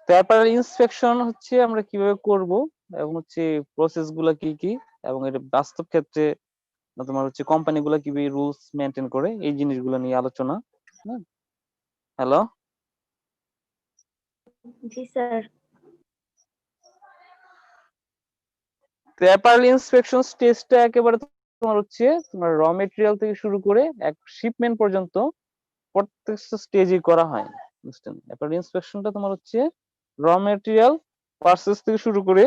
তো apparel inspection হচ্ছে আমরা কিভাবে করব এবং হচ্ছে প্রসেস গুলা কি কি এবং এটা বাস্তব ক্ষেত্রে তোমার হচ্ছে কোম্পানিগুলো কিভাবে রুলস মেনটেন করে এই জিনিসগুলো নিয়ে আলোচনা। হ্যালো, জি স্যার। তো অ্যাপারেল ইন্সপেকশন স্টেজটা একেবারে তোমার হচ্ছে তোমার র মেটেরিয়াল থেকে শুরু করে এক শিপমেন্ট পর্যন্ত প্রত্যেকটা স্টেজে করা হয়, বুঝছেন? অ্যাপারেল ইন্সপেকশনটা তোমার হচ্ছে র মেটেরিয়াল পারচেজ থেকে শুরু করে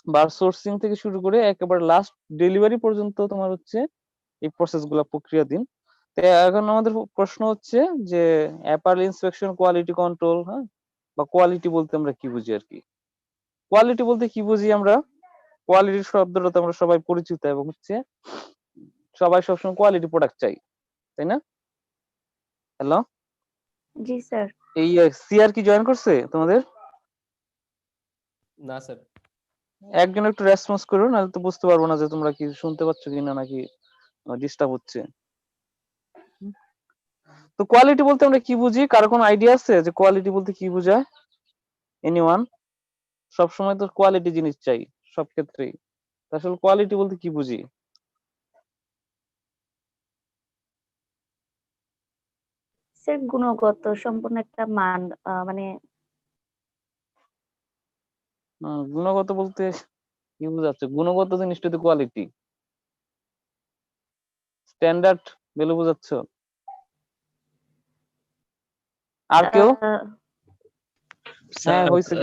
বা সোর্সিং থেকে শুরু করে একেবারে লাস্ট ডেলিভারি পর্যন্ত তোমার হচ্ছে এই প্রসেসগুলো প্রক্রিয়াধীন। তো এখন আমাদের প্রশ্ন হচ্ছে যে অ্যাপারেল ইন্সপেকশন কোয়ালিটি কন্ট্রোল, হ্যাঁ, বা কোয়ালিটি বলতে আমরা কি বুঝি আর কি? কোয়ালিটি বলতে কি বুঝি আমরা? কোয়ালিটি শব্দটা তো আমরা সবাই পরিচিত এবং হচ্ছে সবাই সবসময় কোয়ালিটি প্রোডাক্ট চাই, তাই না? হ্যালো, জি স্যার। এই সিআর কি জয়েন করছে তোমাদের? না স্যার। একজন একটু রেসপন্স করো, নাহলে তো বুঝতে পারবো না যে তোমরা কি শুনতে পাচ্ছ কিনা নাকি ডিস্টার্ব হচ্ছে। তো কোয়ালিটি বলতে আমরা কি বুঝি? কারো কোনো আইডিয়া আছে যে কোয়ালিটি বলতে কি বোঝায়? এনিওয়ান? সবসময় তো কোয়ালিটি জিনিস চাই সব ক্ষেত্রেই। আসলে কোয়ালিটি বলতে কি বুঝি? স্যার গুণগত সম্পূর্ণ একটা মান, মানে গুণগত বলতে কি বোঝাচ্ছে? গুণগত জিনিসটা তো কোয়ালিটি, স্ট্যান্ডার্ড ভ্যালু বোঝাচ্ছ? আর কেউ? হ্যাঁ, স্যার হয়েছে।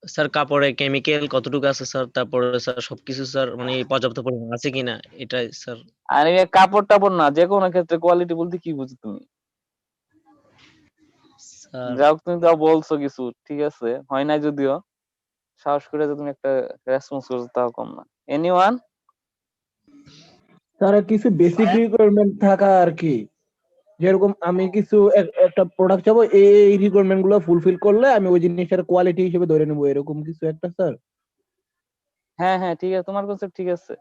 স্যার কাপড়ে কেমিক্যাল কতটুকু আছে স্যার, তারপরে স্যার সবকিছু স্যার মানে পর্যাপ্ত পরিমাণ আছে কিনা এটাই স্যার। আর এই কাপড় টাপড় না, যে কোনো ক্ষেত্রে কোয়ালিটি বলতে কি বুঝো তুমি? স্যার যাও, তুমি তাও বলছো কিছু, ঠিক আছে, হয় নাই যদিও, সাহস করে যে তুমি একটা রেসপন্স করছো তাও কম না। এনিওয়ান? তারা কিছু বেসিক রিকোয়ারমেন্ট থাকা আর কি, যেরকম আমি কিছু একটা প্রোডাক্ট চাবো, এই রিকোয়ারমেন্ট গুলো ফুলফিল করলে আমি ওই জিনিসটার কোয়ালিটি হিসেবে ধরে নেবো, এরকম কিছু একটা স্যার। হ্যাঁ হ্যাঁ, ঠিক আছে, তোমার কনসেপ্ট ঠিক আছে।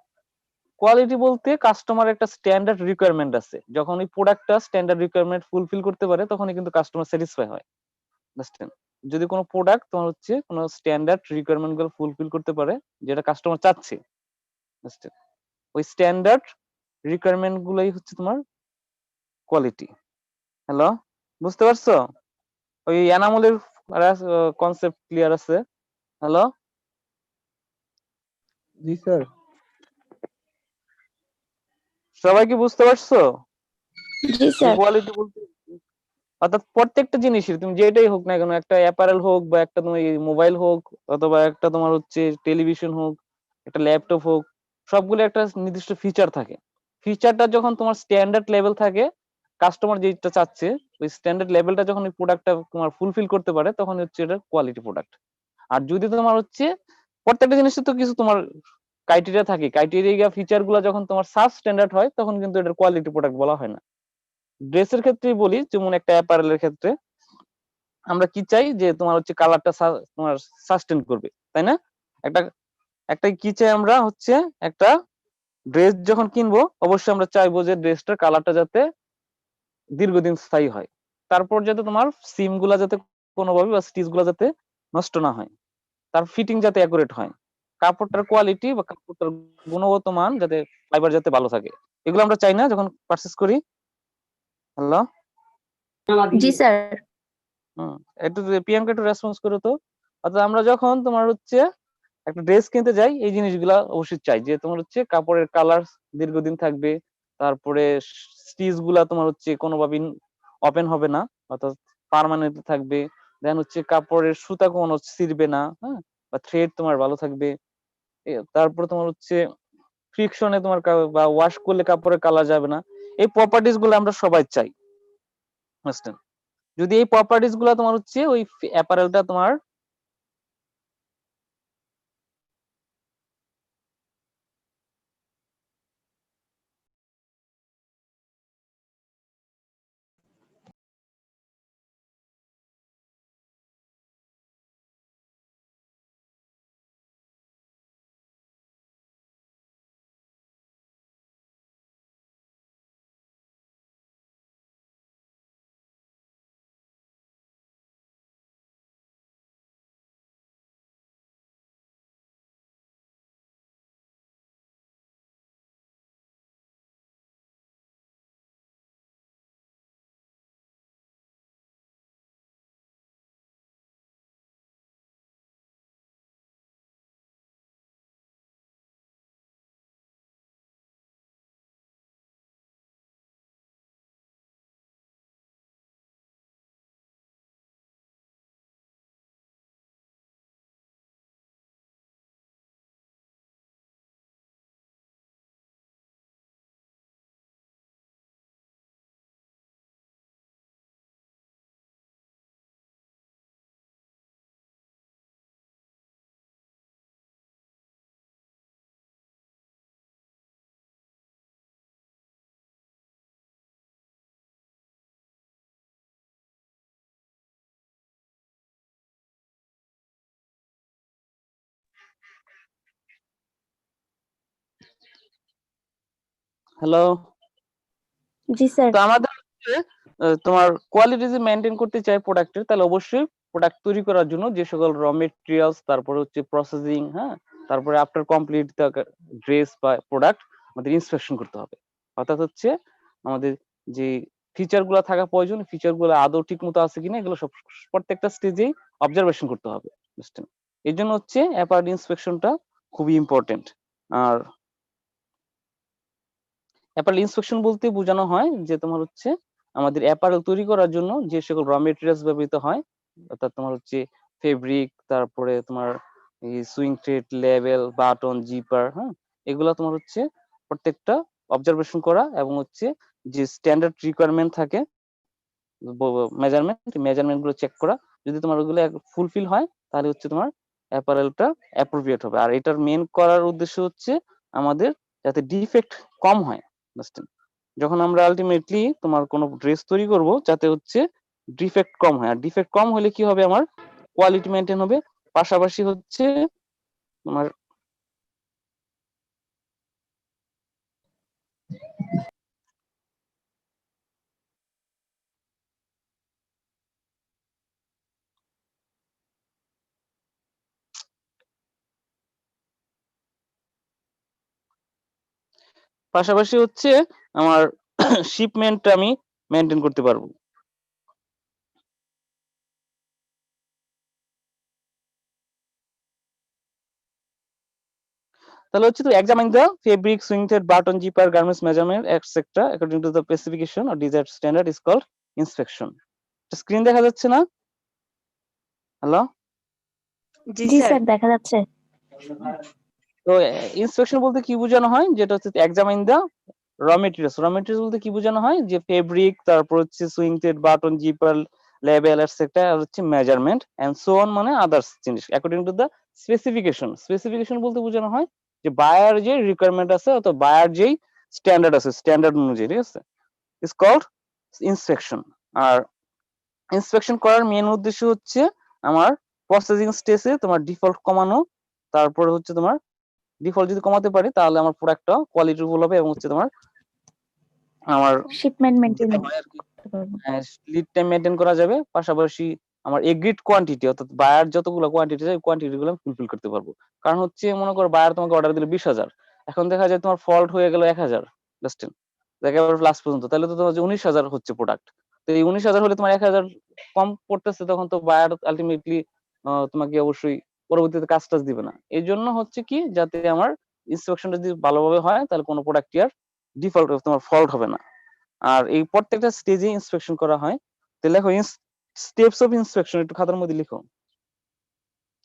কোয়ালিটি বলতে কাস্টমার একটা স্ট্যান্ডার্ড রিকোয়ারমেন্ট আছে, যখন ওই প্রোডাক্টটা স্ট্যান্ডার্ড রিকোয়ারমেন্ট ফুলফিল করতে পারে তখনই কিন্তু কাস্টমার স্যাটিসফাই হয়, বুঝছেন? যদি কোনো প্রোডাক্ট তোমার হচ্ছে কোনো স্ট্যান্ডার্ড রিকোয়ারমেন্ট গুলো ফুলফিল করতে পারে, যেটা কাস্টমার চাচ্ছে, বুঝছেন, ওই স্ট্যান্ডার্ড রিকোয়ারমেন্ট গুলোই হচ্ছে তোমার কোয়ালিটি। হ্যালো, বুঝতে পারছো? ওই এনামলের কনসেপ্ট ক্লিয়ার আছে? হ্যালো, জি স্যার। সবাই কি বুঝতে পারছো জি যে স্যার। কোয়ালিটি বলতে? অর্থাৎ প্রত্যেকটা জিনিসের, তুমি যেটাই হোক না কেন, একটা অ্যাপারেল হোক বা একটা তোমার মোবাইল হোক অথবা একটা তোমার হচ্ছে টেলিভিশন হোক, একটা ল্যাপটপ হোক, সবগুলো একটা নির্দিষ্ট ফিচার থাকে। ফিচারটা যখন তোমার স্ট্যান্ডার্ড লেভেল থাকে, কাস্টমার যেটা চাচ্ছে ওই স্ট্যান্ডার্ড লেভেলটা যখন ওই প্রোডাক্টটা তোমার ফুলফিল করতে পারে, তখন হচ্ছে এটা কোয়ালিটি প্রোডাক্ট। আর যদি তোমার হচ্ছে প্রত্যেকটা জিনিসের তো কিছু তোমার ক্রাইটেরিয়া থাকে, ক্রাইটেরিয়া ফিচার গুলো যখন তোমার সাব স্ট্যান্ডার্ড হয় তখন কিন্তু এটা কোয়ালিটি প্রোডাক্ট বলা হয় না। ড্রেসের ক্ষেত্রেই বলি, যেমন একটা অ্যাপারেলের ক্ষেত্রে আমরা কি চাই যে তোমার হচ্ছে কালারটা তোমার সাস্টেন করবে, তাই না? একটা একটা কি চাই আমরা হচ্ছে একটা ড্রেস যখন কিনবো অবশ্যই আমরা চাইবো যে ড্রেসটার কালারটা যাতে দীর্ঘদিন স্থায়ী হয়, তারপর যাতে তোমার সিম গুলা যাতে কোনোভাবে বা স্টিচ গুলা যাতে নষ্ট না হয়, তার ফিটিং যাতে অ্যাকুরেট হয়, কাপড়টার কোয়ালিটি বা কাপড়টার গুণগত মান যাতে, ফাইবার যাতে ভালো থাকে, এগুলো আমরা চাই না যখন পারচেজ করি? হ্যালো, জি স্যার। একটু প্রিয়াঙ্কা একটু রেসপন্স করো তো। অর্থাৎ আমরা যখন তোমার হচ্ছে একটা ড্রেস কিনতে যাই এই জিনিসগুলা অবশ্যই চাই যে তোমার হচ্ছে কাপড়ের কালার দীর্ঘদিন থাকবে, তারপরে স্টিচ গুলা তোমার হচ্ছে কোনোভাবে ওপেন হবে না, অর্থাৎ পার্মানেন্ট থাকবে, দেন হচ্ছে কাপড়ের সুতা কোনো ছিঁড়বে না, হ্যাঁ, বা থ্রেড তোমার ভালো থাকবে, তারপর তোমার হচ্ছে ফ্রিকশনে তোমার বা ওয়াশ করলে কাপড়ের কালার যাবে না। এই প্রপার্টিজ গুলো আমরা সবাই চাই, বুঝছেন? যদি এই প্রপার্টিজ গুলা তোমার হচ্ছে ওই অ্যাপারেলটা তোমার হ্যালো। জি স্যার। তো আমাদের হচ্ছে তোমার কোয়ালিটি যদি মেইনটেইন করতে চাই প্রোডাক্টের, তাহলে অবশ্যই প্রোডাক্ট তৈরি করার জন্য যে সকল র মেটেরিয়ালস, তারপরে হচ্ছে প্রসেসিং, হ্যাঁ? তারপরে আফটার কমপ্লিট দ্য ড্রেস বা প্রোডাক্ট আমাদের ইন্সপেকশন করতে হবে। অর্থাৎ হচ্ছে আমাদের যে ফিচার গুলা থাকা প্রয়োজন, ফিচার গুলো আদৌ ঠিক মতো আছে কিনা এগুলো সব প্রত্যেকটা স্টেজেই অবজারভেশন করতে হবে। বুঝছেন? এর জন্য হচ্ছে অ্যাপারেল ইন্সপেকশনটা খুবই ইম্পর্টেন্ট। আর অ্যাপারেল ইন্সপেকশন বলতে বোঝানো হয় যে তোমার হচ্ছে আমাদের অ্যাপারেল তৈরি করার জন্য যে সকল র মেটেরিয়ালস ব্যবহৃত হয়, অর্থাৎ তোমার হচ্ছে ফেব্রিক, তারপরে তোমার এই swing thread, label, button, zipper, হ্যাঁ? এগুলা তোমার হচ্ছে প্রত্যেকটা অবজারভেশন করা এবং হচ্ছে যে স্ট্যান্ডার্ড রিকোয়ারমেন্ট থাকে মেজারমেন্ট গুলো চেক করা। যদি তোমার ওগুলো ফুলফিল হয় তাহলে হচ্ছে তোমার অ্যাপারেলটা অ্যাপ্রোপ্রিয়েট হবে। আর এটার মেন করার উদ্দেশ্য হচ্ছে আমাদের যাতে ডিফেক্ট কম হয়। বুঝছেন? যখন আমরা আলটিমেটলি তোমার কোনো ড্রেস তৈরি করব যাতে হচ্ছে ডিফেক্ট কম হয়। আর ডিফেক্ট কম হলে কি হবে, আমার কোয়ালিটি মেইনটেইন হবে। পাশাপাশি হচ্ছে তোমার পাশাপাশি হচ্ছে আমার শিপমেন্টটা আমি মেইনটেইন করতে পারবো। তাহলে হচ্ছে to examine the fabric, swing thread, button, zipper, garments measurement, etc. according to the specification or desired standard is called inspection. Screen দেখা যাচ্ছে না? হ্যালো? জি স্যার, দেখা যাচ্ছে। তো ইন্সপেকশন বলতে কি বোঝানো হয়, যেটা হচ্ছে এক্সামাইন দা র মেটেরিয়ালস। র মেটেরিয়ালস বলতে কি বোঝানো হয়, যে ফেব্রিক, তারপর হচ্ছে sewing thread, button, zipper, label, etcetera, আর হচ্ছে মেজারমেন্ট এন্ড সো অন, মানে আদার্স জিনিস according to the specification. Specification বলতে বোঝানো হয় যে বায়ার যে রিকোয়ারমেন্ট আছে অথবা বায়ার যেই স্ট্যান্ডার্ড আছে, স্ট্যান্ডার্ড অনুযায়ী, ঠিক আছে, ইজ কল্ড ইন্সপেকশন। আর ইন্সপেকশন করার মেন উদ্দেশ্য হচ্ছে আমার প্রসেসিং স্টেজে তোমার ডিফল্ট কমানো, তারপরে হচ্ছে তোমার ডিফল্ট যদি কমাতে পারি তাহলে আমার প্রোডাক্টটা কোয়ালিটিফুল হবে এবং হচ্ছে তোমার আমার শিপমেন্ট মেইনটেইন যেটা হয় আর কি করতে পারবো। লিড টাইম মেইনটেইন করা যাবে। পাশাপাশি আমার এগ্রিড কোয়ান্টিটি, অর্থাৎ বায়ার যতগুলো কোয়ান্টিটি চাই কোয়ান্টিটি গুলো ফুলফিল করতে পারবো। কারণ হচ্ছে মনে করো বায়ার তোমাকে অর্ডার দিল 20,000, এখন দেখা যায় তোমার ফল্ট হয়ে গেল 1,000 লাস্ট একেবারে লাস্ট পর্যন্ত, তাহলে তো তোমার যে 19,000 হচ্ছে প্রোডাক্ট। তো এই 19,000 হলে তোমার 1,000 কম পড়তেছে, তখন তো বায়ার আলটিমেটলি তোমাকে অবশ্যই পরবর্তীতে কাজ টাজ দিবে না। এই জন্য হচ্ছে কি, যাতে আমার ইন্সপেকশনটা যদি ভালোভাবে হয় তাহলে কোনো প্রোডাক্ট আর ডিফল্ট তোমার ফল্ট হবে না। আর এই প্রত্যেকটা স্টেজে ইন্সপেকশন করা হয়। তো লেখো স্টেপস অফ ইন্সপেকশন, একটু খাতার মধ্যে লিখো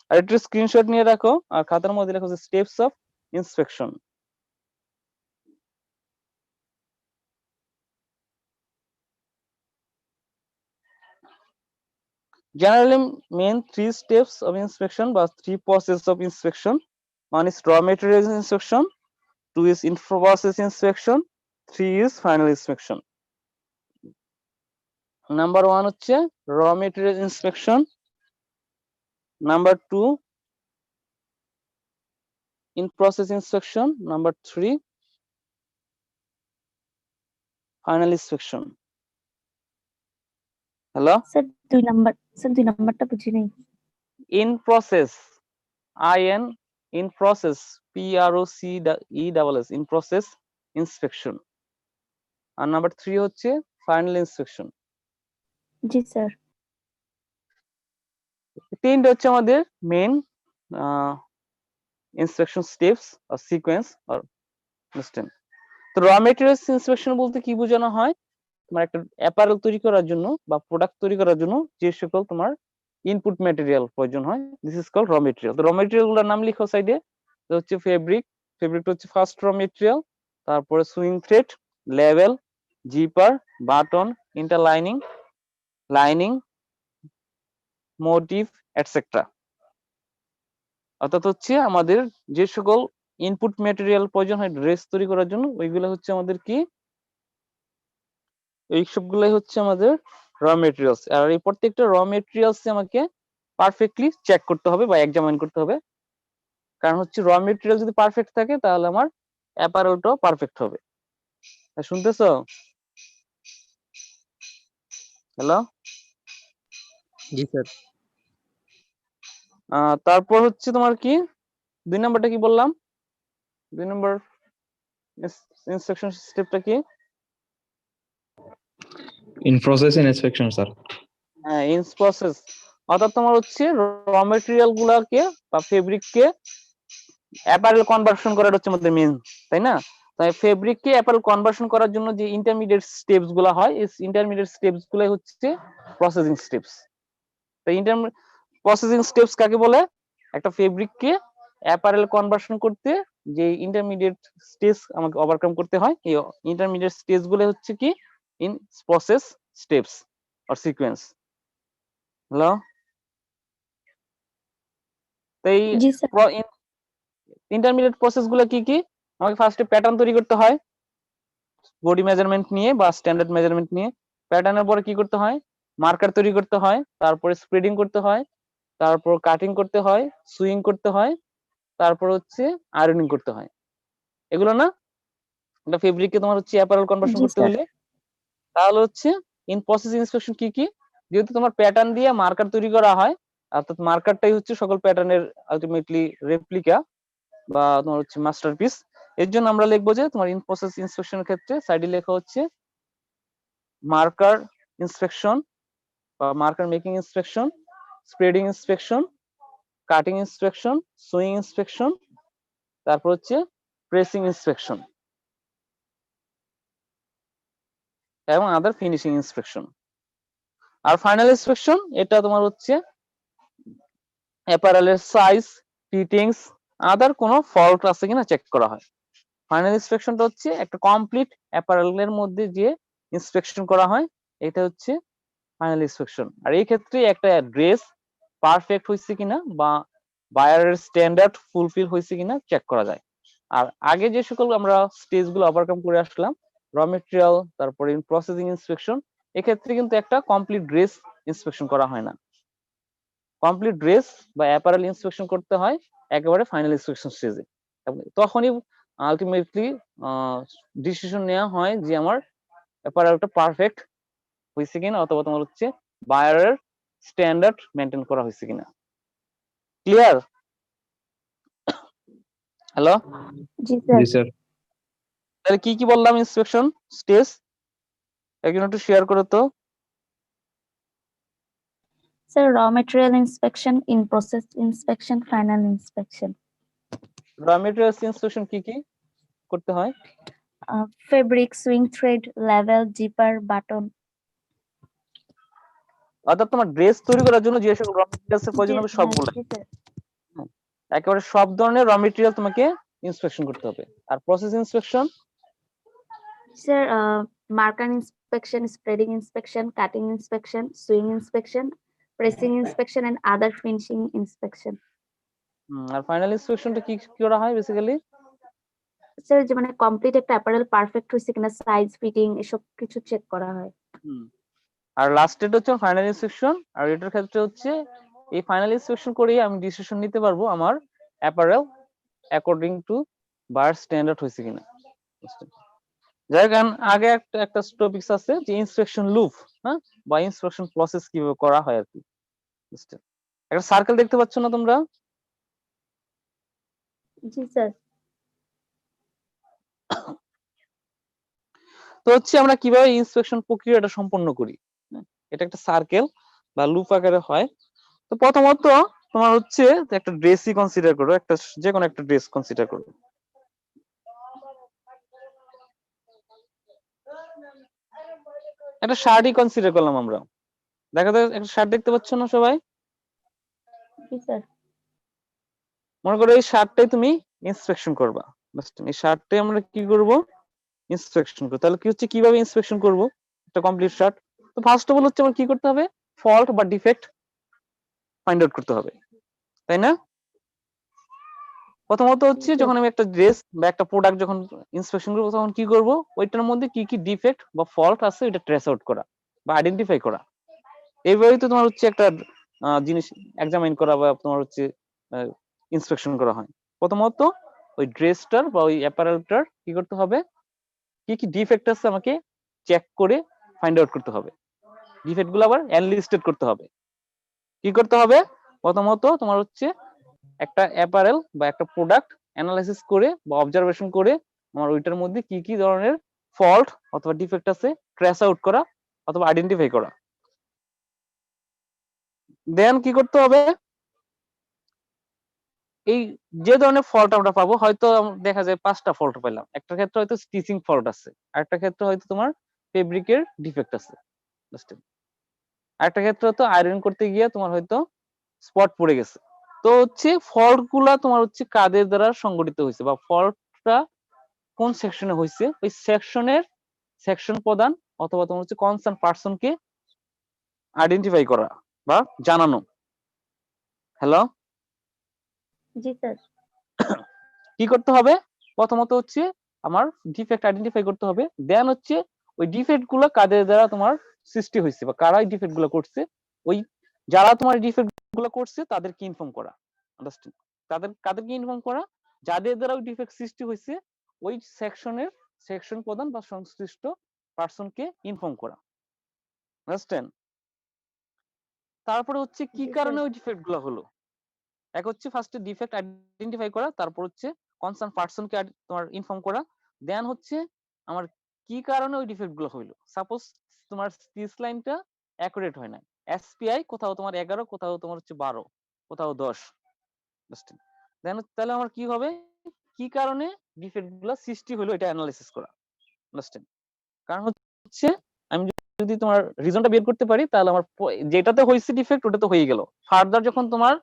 আর একটু স্ক্রিনশট নিয়ে রাখো, আর খাতার মধ্যে লেখো যে steps of inspection. Generally, main three steps of inspection বা three process of inspection. One is raw materials inspection, two is in-process inspection, three is final inspection. Number one হচ্ছে raw material inspection, number two in-process inspection, number three final inspection. Hello? Sir দুই নাম্বারটা বুঝি নাই। In process, in process, PROCESS, in process inspection. আর number 3 হচ্ছে final inspection. জি sir. তিনটা হচ্ছে আমাদের মেইন ইন্সপেকশন স্টেপস আর সিকোয়েন্স আর সিস্টেম। তো র মেটেরিয়ালস ইন্সপেকশন বলতে কি বোঝানো হয়, তোমার একটা অ্যাপারেল তৈরি করার জন্য বা প্রোডাক্ট তৈরি করার জন্য যে সকল তোমার ইনপুট ম্যাটেরিয়াল প্রয়োজন হয়, this is called raw material. তো র মেটেরিয়াল গুলোর নাম লিখো সাইডে। তো হচ্ছে ফেব্রিকটা হচ্ছে ফার্স্ট র মেটেরিয়াল, তারপরে sewing thread, label, zipper, button, interlining, lining, motif, etcetera. অর্থাৎ হচ্ছে আমাদের যে সকল ইনপুট ম্যাটেরিয়াল প্রয়োজন হয় ড্রেস তৈরি করার জন্য, ওইগুলো হচ্ছে আমাদের কি, এই সবগুলাই হচ্ছে আমাদের র মেটেরিয়ালস। আর এই প্রত্যেকটা র মেটেরিয়ালস আমাকে পারফেক্টলি চেক করতে হবে বা এক্সামিন করতে হবে। কারণ হচ্ছে র মেটেরিয়াল যদি পারফেক্ট থাকে তাহলে আমার অ্যাপারেলটাও পারফেক্ট হবে। শুনতেছো? হ্যালো? জি স্যার। তারপর হচ্ছে তোমার কি 2 নাম্বারটা কি বললাম? 2 নাম্বার ইন্সট্রাকশন স্টেপটা কি? In process inspection, sir. হ্যাঁ, ইনস প্রসেস। অর্থাৎ তোমার হচ্ছে র মেটেরিয়াল গুলাকে বা ফেব্রিককে অ্যাপারেল কনভার্সন করার হচ্ছে আমাদের মেইন, তাই না? তাই ফেব্রিককে অ্যাপারেল কনভার্সন করার জন্য যে ইন্টারমিডিয়েট স্টেপস গুলা হয়, এই ইন্টারমিডিয়েট স্টেপস গুলাই হচ্ছে প্রসেসিং স্টেপস। তো প্রসেসিং স্টেপস কাকে বলে? একটা ফেব্রিককে অ্যাপারেল কনভার্সন করতে যে ইন্টারমিডিয়েট স্টেজ আমাকে ওভারকাম করতে হয়, এই ইন্টারমিডিয়েট স্টেজ গুলো হচ্ছে কি in process steps or sequence. Hello? তো এই জি স্যার। ইন্টারমিডিয়েট প্রসেস গুলো কি কি? আমাকে ফার্স্টে প্যাটার্ন তৈরি করতে হয় বডি মেজারমেন্ট নিয়ে বা স্ট্যান্ডার্ড মেজারমেন্ট নিয়ে। প্যাটার্নের পরে কি করতে হয়? মার্কার তৈরি করতে হয়, তারপরে স্প্রেডিং করতে হয়, তারপর কাটিং করতে হয়, সুইং করতে হয়, তারপর হচ্ছে আয়রনিং করতে হয়। এগুলো না একটা ফেব্রিককে তোমার হচ্ছে অ্যাপারেল কনভার্সন জি করতে স্যার। হলে তাহলে হচ্ছে ইন প্রসেস ইন্সপেকশন কি কি? যেহেতু তোমার প্যাটার্ন দিয়ে মার্কার তৈরি করা হয়, অর্থাৎ মার্কারটাই হচ্ছে সকল প্যাটার্নের আলটিমেটলি রেপ্লিকা বা তোমার হচ্ছে মাস্টারপিস। এর জন্য আমরা লিখবো যে তোমার ইন প্রসেস ইন্সপেকশনের ক্ষেত্রে সাইডে লেখা হচ্ছে মার্কার ইন্সপেকশন বা marker making inspection, spreading inspection, cutting inspection, sewing inspection, তারপর হচ্ছে প্রেসিং ইন্সপেকশন এবং আদার ফিনিশিং ইন্সপেকশন। আর ফাইনাল ইন্সপেকশন এটা তোমার হচ্ছে অ্যাপারেলের সাইজ, ফিটিংস, আদার কোনো ফল্ট আছে কিনা চেক করা হয়। ফাইনাল ইন্সপেকশনটা হচ্ছে একটা কমপ্লিট অ্যাপারেলের মধ্যে যে ইন্সপেকশন করা হয়, এটা হচ্ছে ফাইনাল ইন্সপেকশন। আর এই ক্ষেত্রে একটা ড্রেস পারফেক্ট হয়েছে কিনা বা বায়ারের স্ট্যান্ডার্ড ফুলফিল হয়েছে কিনা চেক করা যায়। আর আগে যে সকল আমরা স্টেজ গুলো ওভারকাম করে আসলাম, র মেটেরিয়াল, তারপরে প্রসেসিং ইন্সপেকশন, এক্ষেত্রে কিন্তু একটা কমপ্লিট ড্রেস ইন্সপেকশন করা হয় না। কমপ্লিট ড্রেস বা অ্যাপারেল ইন্সপেকশন করতে হয় একেবারে ফাইনাল ইন্সপেকশন স্টেজে। তখনই আলটিমেটলি ডিসিশন নেওয়া হয় যে আমার অ্যাপারেলটা পারফেক্ট হয়েছে কিনা, অথবা তোমার হচ্ছে বায়ারের স্ট্যান্ডার্ড মেনটেন করা হয়েছে কিনা। ক্লিয়ার? হ্যালো? জি স্যার। Yes, sir. তাহলে কি কি বললাম ইন্সপেকশন স্টেজ? একজন একটু শেয়ার করো তো। স্যার র material inspection, in process inspection, final inspection. Raw materials inspection কি কি করতে হয়? Fabric, swing thread, level, zipper, button. অর্থাৎ তোমার ড্রেস তৈরি করার জন্য যে সকল র মেটেরিয়ালস এর প্রয়োজন হবে হ্যাঁ সবগুলো, জি স্যার। একেবারে সব ধরনের র মেটেরিয়াল তোমাকে ইন্সপেকশন করতে হবে। আর process inspection sir marker inspection, spreading inspection, cutting inspection, sewing inspection, pressing inspection and other finishing inspection. আর ফাইনাল ইন্সপেকশনটা কি কি করা হয় বেসিক্যালি? স্যার যে মানে কমপ্লিট একটা অ্যাপারেল পারফেক্ট হয়েছে কিনা, সাইজ, ফিটিং এসব কিছু চেক করা হয়। আর লাস্ট এটা হচ্ছে ফাইনাল ইন্সপেকশন। আর এটার ক্ষেত্রে হচ্ছে এই ফাইনাল ইন্সপেকশন করেই আমি ডিসিশন নিতে পারবো আমার apparel according to buyer standard হয়েছে কিনা। যাই হোক, আগে একটা টপিকস আছে যে ইন্সপেকশন লুপ, হ্যাঁ, বা ইন্সপেকশন প্রসেস কিভাবে করা হয় আর কি। একটা সার্কেল দেখতে পাচ্ছ না তোমরা? জি স্যার। তো হচ্ছে আমরা কিভাবে ইন্সপেকশন প্রক্রিয়াটা সম্পন্ন করি, এটা একটা সার্কেল বা লুপ আকারে হয়। তো প্রথমত তোমার হচ্ছে একটা ড্রেসই কনসিডার করো, একটা যে কোনো একটা ড্রেস কনসিডার করো। একটা শার্টই কনসিডার করলাম আমরা। দেখা যায় একটা শার্ট দেখতে পাচ্ছ না সবাই? জি স্যার। মনে করো এই শার্টটাই তুমি ইন্সপেকশন করবা। এই শার্টটাই আমরা কি করব? ইন্সপেকশন করব। তাহলে কি হচ্ছে, কিভাবে ইন্সপেকশন করব একটা কমপ্লিট শার্ট? তো ফার্স্ট অফ অল হচ্ছে আমার কি করতে হবে? ফল্ট বা ডিফেক্ট ফাইন্ড আউট করতে হবে, তাই না? প্রথমত হচ্ছে যখন আমি একটা ড্রেস বা একটা প্রোডাক্ট যখন ইন্সপেকশন করবো, তখন কি করব? ওইটার মধ্যে কি কি ডিফেক্ট বা ফল্ট আছে এটা ট্রেস আউট করা বা আইডেন্টিফাই করা। এইভাবেই তো তোমার হচ্ছে একটা জিনিস এক্সামাইন করা বা তোমার হচ্ছে ইন্সপেকশন করা হয়। প্রথমত ওই ড্রেসটার বা ওই অ্যাপারেলটার কি করতে হবে? কি কি ডিফেক্ট আছে আমাকে চেক করে ফাইন্ড আউট করতে হবে। ডিফেক্ট গুলো আবার অ্যানলিস্টেড করতে হবে। কি করতে হবে? প্রথমত তোমার হচ্ছে একটা অ্যাপারেল বা একটা প্রোডাক্ট অ্যানালাইসিস করে বা অবজারভেশন করে আমার ওইটার মধ্যে কি কি ধরনের ফল্ট অথবা ডিফেক্ট আছে ট্রেস আউট করা অথবা আইডেন্টিফাই করা। দেন কি করতে হবে? এই যে ধরনের ফল্ট আমরা পাবো, হয়তো দেখা যায় 5টা ফল্ট পেলাম, একটা ক্ষেত্রে হয়তো স্টিচিং ফল্ট আছে, আরেকটা ক্ষেত্রে হয়তো তোমার ফেব্রিকের ডিফেক্ট আছে, আরেকটা ক্ষেত্রে হয়তো আয়রন করতে গিয়ে তোমার হয়তো স্পট পড়ে গেছে। তো হচ্ছে ফল্ট গুলা তোমার হচ্ছে কাদের দ্বারা সংগঠিত হয়েছে বা ফল্টটা কোন সেকশনে হয়েছে, ওই সেকশনের সেকশন প্রদান অথবা তোমার হচ্ছে কনসার্ন পার্সনকে আইডেন্টিফাই করা বা জানানো। হ্যালো, জি স্যার। কি করতে হবে? প্রথমত হচ্ছে আমার ডিফেক্ট আইডেন্টিফাই করতে হবে, দেন হচ্ছে ওই ডিফেক্ট গুলো কাদের দ্বারা তোমার সৃষ্টি হয়েছে বা কারা এই ডিফেক্ট গুলো করছে, ওই যারা তোমার ডিফেক্ট গুলো করছে তাদেরকে ইনফর্ম করা। আন্ডারস্ট্যান্ড? কাদেরকে ইনফর্ম করা? যাদের দ্বারা ওই ডিফেক্ট সৃষ্টি হয়েছে ওই সেকশনের সেকশন প্রধান বা সংশ্লিষ্ট পার্সনকে ইনফর্ম করা। আন্ডারস্ট্যান্ড? তারপরে হচ্ছে কি জি কারণে স্যার। ওই ডিফেক্ট গুলো হলো। এক হচ্ছে ফার্স্টে ডিফেক্ট আইডেন্টিফাই করা, তারপর হচ্ছে কনসার্ন পার্সনকে তোমার ইনফর্ম করা, দেন হচ্ছে আমার কি কারণে ওই ডিফেক্ট গুলো হইলো। সাপোজ তোমার স্টিচ লাইনটা অ্যাকুরেট হয় না, এসপিআই কোথাও তোমার 11, কোথাও তোমার হচ্ছে 12, কোথাও 10, দেন তাহলে আমার কি হবে? কি কারণে ডিফেক্ট গুলো সৃষ্টি হলো এটা অ্যানালাইসিস করা। আন্ডারস্ট্যান্ড? কারণ হচ্ছে আমি যদি তোমার রিজনটা বের করতে পারি তাহলে আমার যেটাতে হয়েছে ডিফেক্ট ওটা তো হয়ে গেল, ফার্দার যখন তোমার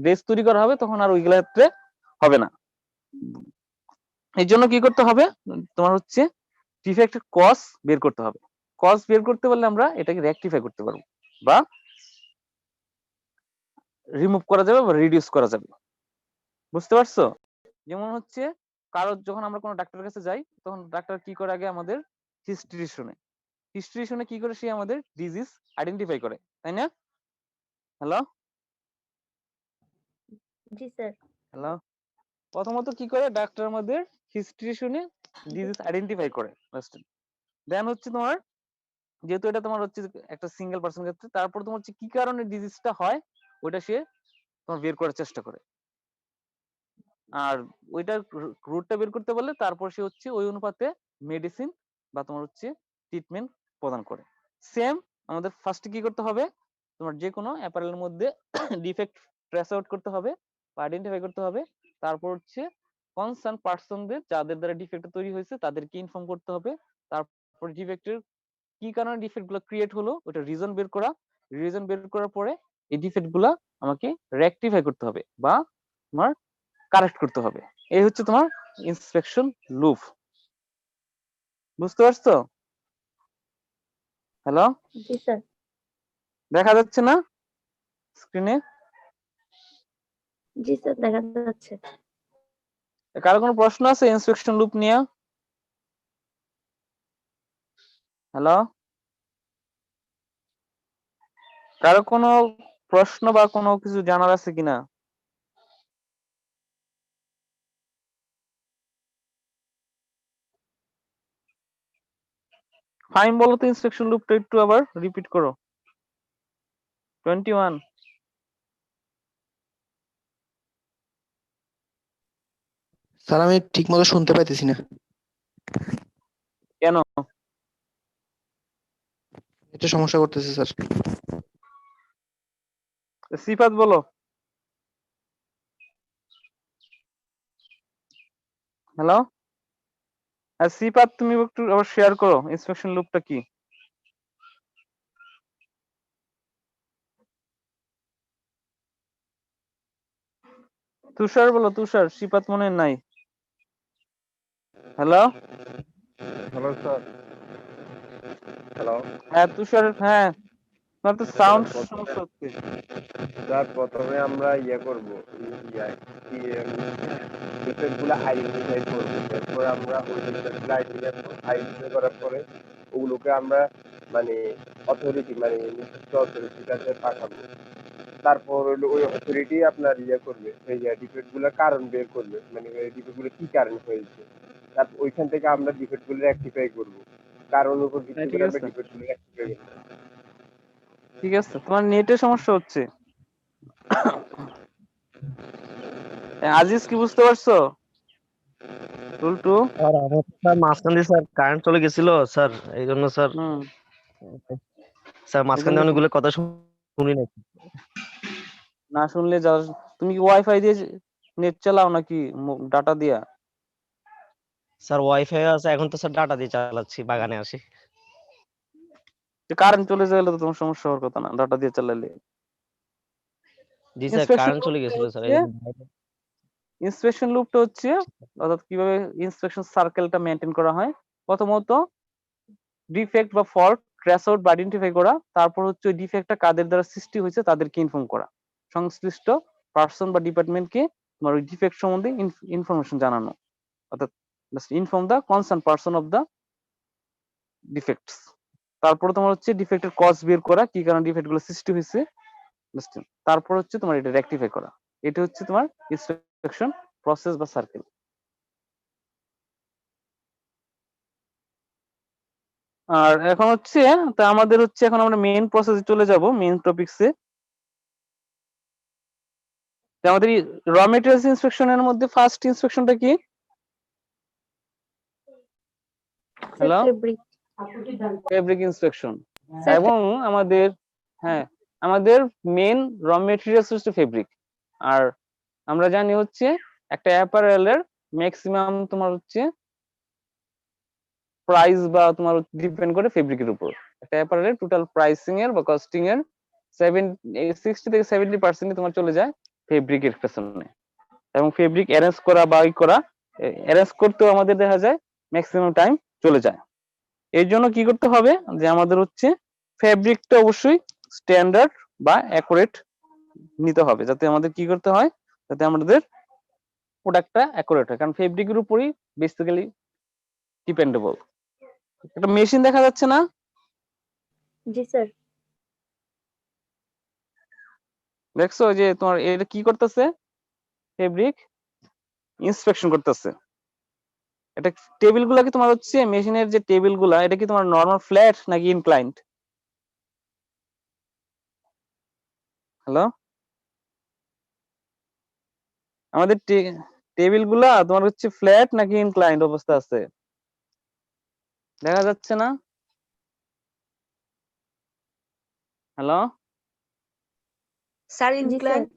ড্রেস তৈরি করা হবে তখন আর ওইগুলা ক্ষেত্রে হবে না। এই জন্য কি করতে হবে? তোমার হচ্ছে ডিফেক্টের কজ বের করতে হবে। কজ বের করতে পারলে আমরা এটাকে রেকটিফাই করতে পারবো বা রিমুভ করা যাবে বা রিডিউস করা যাবে। বুঝতে পারছো? যেমন হচ্ছে যখন আমরা কোনো ডাক্তারের কাছে যাই তখন ডাক্তার কি করে? আগে আমাদের হিস্ট্রি শুনে, কি করে সে আমাদের ডিজিজ আইডেন্টিফাই করে, তাই না? হ্যালো জি স্যার। হ্যালো প্রথমত কি করে? ডাক্তার আমাদের হিস্ট্রি শুনে ডিজিজ আইডেন্টিফাই করে। দেন হচ্ছে তোমার, যেহেতু এটা তোমার হচ্ছে একটা সিঙ্গেল পার্সন ক্ষেত্রে, তারপর তোমার হচ্ছে কি কারণে ডিজিজটা হয় ওইটা সে তোমার বের করার চেষ্টা করে, আর ওইটার রুটটা বের করতে পারলে তারপর সে হচ্ছে ওই অনুপাতে মেডিসিন বা তোমার হচ্ছে ট্রিটমেন্ট প্রদান করে। সেম আমাদের ফার্স্টে কি করতে হবে? তোমার যে কোনো অ্যাপারেলের মধ্যে ডিফেক্ট ট্রেস আউট করতে হবে বা আইডেন্টিফাই করতে হবে, তারপর হচ্ছে কনসার্ন পার্সনদের যাদের দ্বারা ডিফেক্ট তৈরি হয়েছে তাদেরকে ইনফর্ম করতে হবে, তারপর ডিফেক্টের কি কারণে ডিফেক্ট গুলো ক্রিয়েট হলো ওটা রিজন বের করা, রিজন বের করার পরে এই ডিফেক্ট গুলা আমাকে রেকটিফাই করতে হবে বা তোমার কারেক্ট করতে হবে। এই হচ্ছে তোমার ইন্সপেকশন লুপ। বুঝতে পারছো? হ্যালো, জি স্যার। দেখা যাচ্ছে না স্ক্রিনে? জি স্যার, দেখা যাচ্ছে। কারো কোনো প্রশ্ন আছে ইন্সপেকশন লুপ নিয়ে? হ্যালো, কারো কোনো প্রশ্ন বা কোনো কিছু জানার আছে কিনা? ফাইন, বলো তো ইন্সপেকশন লুপটা একটু আবার রিপিট করো। 21। স্যার আমি ঠিক মতো শুনতে পাইতেছি না। কেন? এটা সমস্যা করতেছে স্যার। সিফাত বলো। হ্যালো, আর সিফাত তুমি একটু আবার শেয়ার করো ইন্সপেকশন লুপটা কি। তুষার বলো, তুষার। সিফাত মনে হয় নাই। Hello, hello sir. হ্যালো হ্যাঁ তুষার, হ্যাঁ তোমার তো সাউন্ড সমস্যা হচ্ছে। স্যার, প্রথমে আমরা করব, ডিফেক্টগুলো আইডেন্টিফাই করব। এরপর আমরা ওই ডিফেক্টগুলো আইডেন্টিফাই করার পরে ওগুলোকে আমরা মানে অথরিটি মানে নির্দিষ্ট অথরিটির কাছে পাঠাবো। তারপর হলো ওই অথরিটি আপনার করবে, এই ডিফেক্টগুলোর কারণ বের করবে, মানে এই ডিফেক্টগুলো কি কারণে হয়েছে। তারপর ওইখান থেকে আমরা ডিফেক্ট গুলো রেকটিফাই করবো, কারণ উপর ভিত্তি ঠিক করে আমরা আছে ডিফেক্ট গুলো রেকটিফাই করবো। ঠিক আছে, তোমার নেটের সমস্যা হচ্ছে। আজিজ কি বুঝতে পারছো? টুলটু স্যার আমার স্যার মাঝখান দিয়ে স্যার কারেন্ট চলে গেছিল স্যার, এই জন্য স্যার হুম স্যার মাঝখান এজন্য দিয়ে অনেকগুলো কথা শুনি নাই। না শুনলে যা, তুমি কি ওয়াইফাই দিয়ে নেট চালাও নাকি ডাটা দিয়া? স্যার ওয়াইফাই আছে, এখন তো স্যার ডাটা দিয়ে চালাচ্ছি, বাগানে আসি। কারেন্ট চলে গেলে তো তোমার সমস্যা হওয়ার কথা না ডাটা দিয়ে চালালে। জি স্যার ইন্সপেকশন কারেন্ট চলে গেছিল স্যার, হচ্ছে, ইন্সপেকশন লুপটা হচ্ছে অর্থাৎ কিভাবে ইন্সপেকশন সার্কেলটা মেনটেন করা হয়। প্রথমত ডিফেক্ট বা ফল্ট ট্রেস আউট বা আইডেন্টিফাই করা, তারপর হচ্ছে ওই ডিফেক্টটা কাদের দ্বারা সৃষ্টি হয়েছে তাদেরকে ইনফর্ম করা, সংশ্লিষ্ট পার্সন বা ডিপার্টমেন্টকে তোমার ওই ডিফেক্ট সম্বন্ধে ইনফরমেশন জানানো, অর্থাৎ inform the concern person of the defects. তারপরে তোমার হচ্ছে ডিফেক্টের কজ বের করা, কি কারণে ডিফেক্ট গুলো সৃষ্টি হয়েছে, তারপর হচ্ছে তোমার এটা রেকটিফাই করা। এটা হচ্ছে তোমার ইন্সপেকশন প্রসেস বা সার্কেল। আর এখন হচ্ছে তা আমাদের হচ্ছে এখন আমরা মেইন প্রসেসে চলে যাব, মেইন টপিকসে। আমাদের র মেটেরিয়ালস ইন্সপেকশনের মধ্যে ফার্স্ট ইন্সপেকশনটা কি? Sir hello, fabric. Fabric inspection. Sir এবং আমাদের হ্যাঁ আমাদের মেইন র মেটেরিয়ালস হচ্ছে ফেব্রিক। আর আমরা জানি হচ্ছে একটা অ্যাপারেলের ম্যাক্সিমাম তোমার হচ্ছে প্রাইস বা তোমার ডিপেন্ড করে ফেব্রিকের উপর। একটা অ্যাপারেলের টোটাল প্রাইসিং এর বা কস্টিং এর 60 থেকে 70% তোমার চলে যায় ফেব্রিকের পেছনে। এবং ফেব্রিক অ্যারেঞ্জ করা বা অ্যারেঞ্জ করতেও আমাদের দেখা যায় ম্যাক্সিমাম টাইম চলে যায়। এর জন্য কি করতে হবে যে আমাদের হচ্ছে ফেব্রিকটা অবশ্যই স্ট্যান্ডার্ড বা অ্যাকুরেট নিতে হবে, যাতে আমাদের কি করতে হয়, যাতে আমাদের প্রোডাক্টটা অ্যাকুরেট হয়, কারণ ফেব্রিকের উপরই বেসিক্যালি ডিপেন্ডেবল। একটা মেশিন দেখা যাচ্ছে না? জি স্যার। দেখছো যে তোমার এটা কি করতেছে, ফেব্রিক ইন্সপেকশন করতেছে। এটা টেবিল গুলা কি তোমার হচ্ছে মেশিনের যে টেবিল গুলা, এটা কি তোমার নর্মাল ফ্ল্যাট নাকি ইনক্লাইন্ড? হ্যালো, আমাদের টেবিল গুলা তোমার হচ্ছে ফ্ল্যাট নাকি ইনক্লাইন্ড অবস্থা আছে, দেখা যাচ্ছে না? হ্যালো, স্যার জি স্যার। ইনক্লাইন্ড।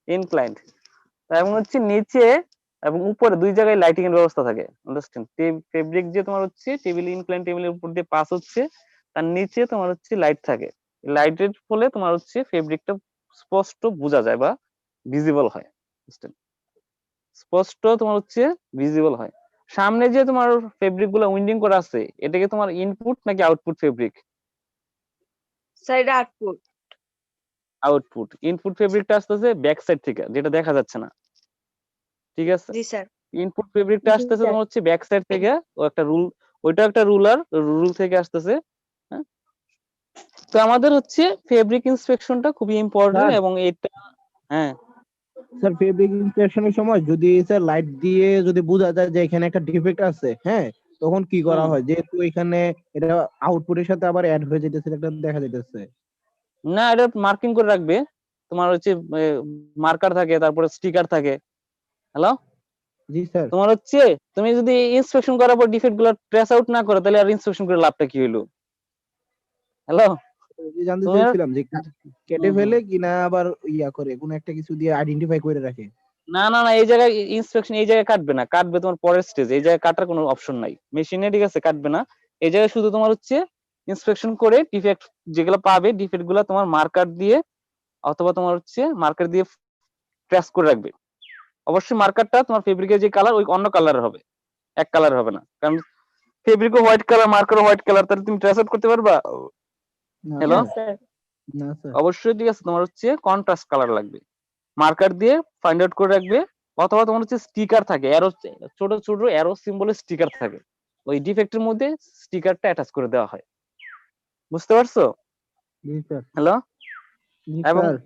ইনক্লাইন্ড। এবং হচ্ছে নিচে এবং উপরে দুই জায়গায় লাইটিং এর ব্যবস্থা থাকে, আন্ডারস্ট্যান্ড? ফেব্রিক যে তোমার হচ্ছে টেবিল ইনক্লাইন্ড টেবিলের উপর দিয়ে পাস হচ্ছে, তার নিচে তোমার হচ্ছে লাইট থাকে। লাইটের ফলে তোমার হচ্ছে ফেব্রিকটা স্পষ্ট বোঝা যায় বা ভিজিবল হয়, স্পষ্ট তোমার হচ্ছে ভিজিবল হয়। সামনে যে তোমার ফেব্রিক গুলো উইন্ডিং করা আছে, এটাকে তোমার ইনপুট নাকি আউটপুট ফেব্রিক? স্যার এটা আউটপুট। আউটপুট। ইনপুট ফেব্রিকটা আসতেছে ব্যাক সাইড থেকে, যেটা দেখা যাচ্ছে না, ঠিক আছে? জি স্যার। ইনপুট ফেব্রিকটা জি আসতেছে স্যার। তোমার হচ্ছে ব্যাক সাইড থেকে, ও একটা রুল, ওইটা একটা রুল থেকে আসতেছে। হ্যাঁ, তো আমাদের হচ্ছে ফেব্রিক ইন্সপেকশনটা খুবই ইম্পর্টেন্ট স্যার এবং এটা হ্যাঁ স্যার ফেব্রিক ইন্সপেকশনের সময় যদি স্যার লাইট দিয়ে যদি বোঝা যায় যে এখানে একটা ডিফেক্ট আছে, হ্যাঁ, তখন কি করা হুম। হয়, যেহেতু এখানে এটা আউটপুটের সাথে আবার অ্যাড হয়ে যেতেছে, এটা দেখা যাইতেছে। না, এটা মার্কিং করে রাখবে। তোমার হচ্ছে মার্কার থাকে, তারপরে স্টিকার থাকে। হ্যালো, জি স্যার। তোমার হচ্ছে তুমি যদি ইন্সপেকশন করার পর ডিফেক্ট গুলো ট্রেস আউট না করো, তাহলে আর ইন্সপেকশন করে লাভটা কি হইলো? হ্যালো, জানতে তুমি চাইছিলাম যে কেটে হুম, ফেলে কিনা আবার ইয়া করে কোন একটা কিছু দিয়ে আইডেন্টিফাই করে রাখে। না না না, এই জায়গায় ইন্সপেকশন এই জায়গায় কাটবে না, কাটবে তোমার পরের স্টেজ। এই জায়গায় কাটার কোনো অপশন নাই মেশিনে, ঠিক আছে? কাটবে না। এই জায়গায় শুধু তোমার হচ্ছে ইন্সপেকশন করে ডিফেক্ট যেগুলো পাবে, ডিফেক্ট গুলা তোমার মার্কার দিয়ে অথবা তোমার হচ্ছে মার্কার দিয়ে ট্রেস করে রাখবে। অবশ্যই মার্কারটা তোমার ফেব্রিকের যে কালার, ওই অন্য কালারের হবে, এক কালার হবে না, কারণ ফেব্রিকও হোয়াইট কালার, মার্কারও হোয়াইট কালার, তাহলে তুমি ট্রেস আউট করতে পারবা? না হ্যালো, না স্যার। না স্যার। অবশ্যই, ঠিক আছে, তোমার হচ্ছে কন্ট্রাস্ট কালার লাগবে। মার্কার দিয়ে ফাইন্ড আউট করে রাখবে, অথবা তোমার হচ্ছে স্টিকার থাকে, অ্যারো, ছোট ছোট অ্যারো সিম্বলের স্টিকার থাকে, ওই ডিফেক্টের মধ্যে স্টিকারটা অ্যাটাচ করে দেওয়া হয়। বুঝতে পারছো? জি স্যার। হ্যালো, জি এবং স্যার।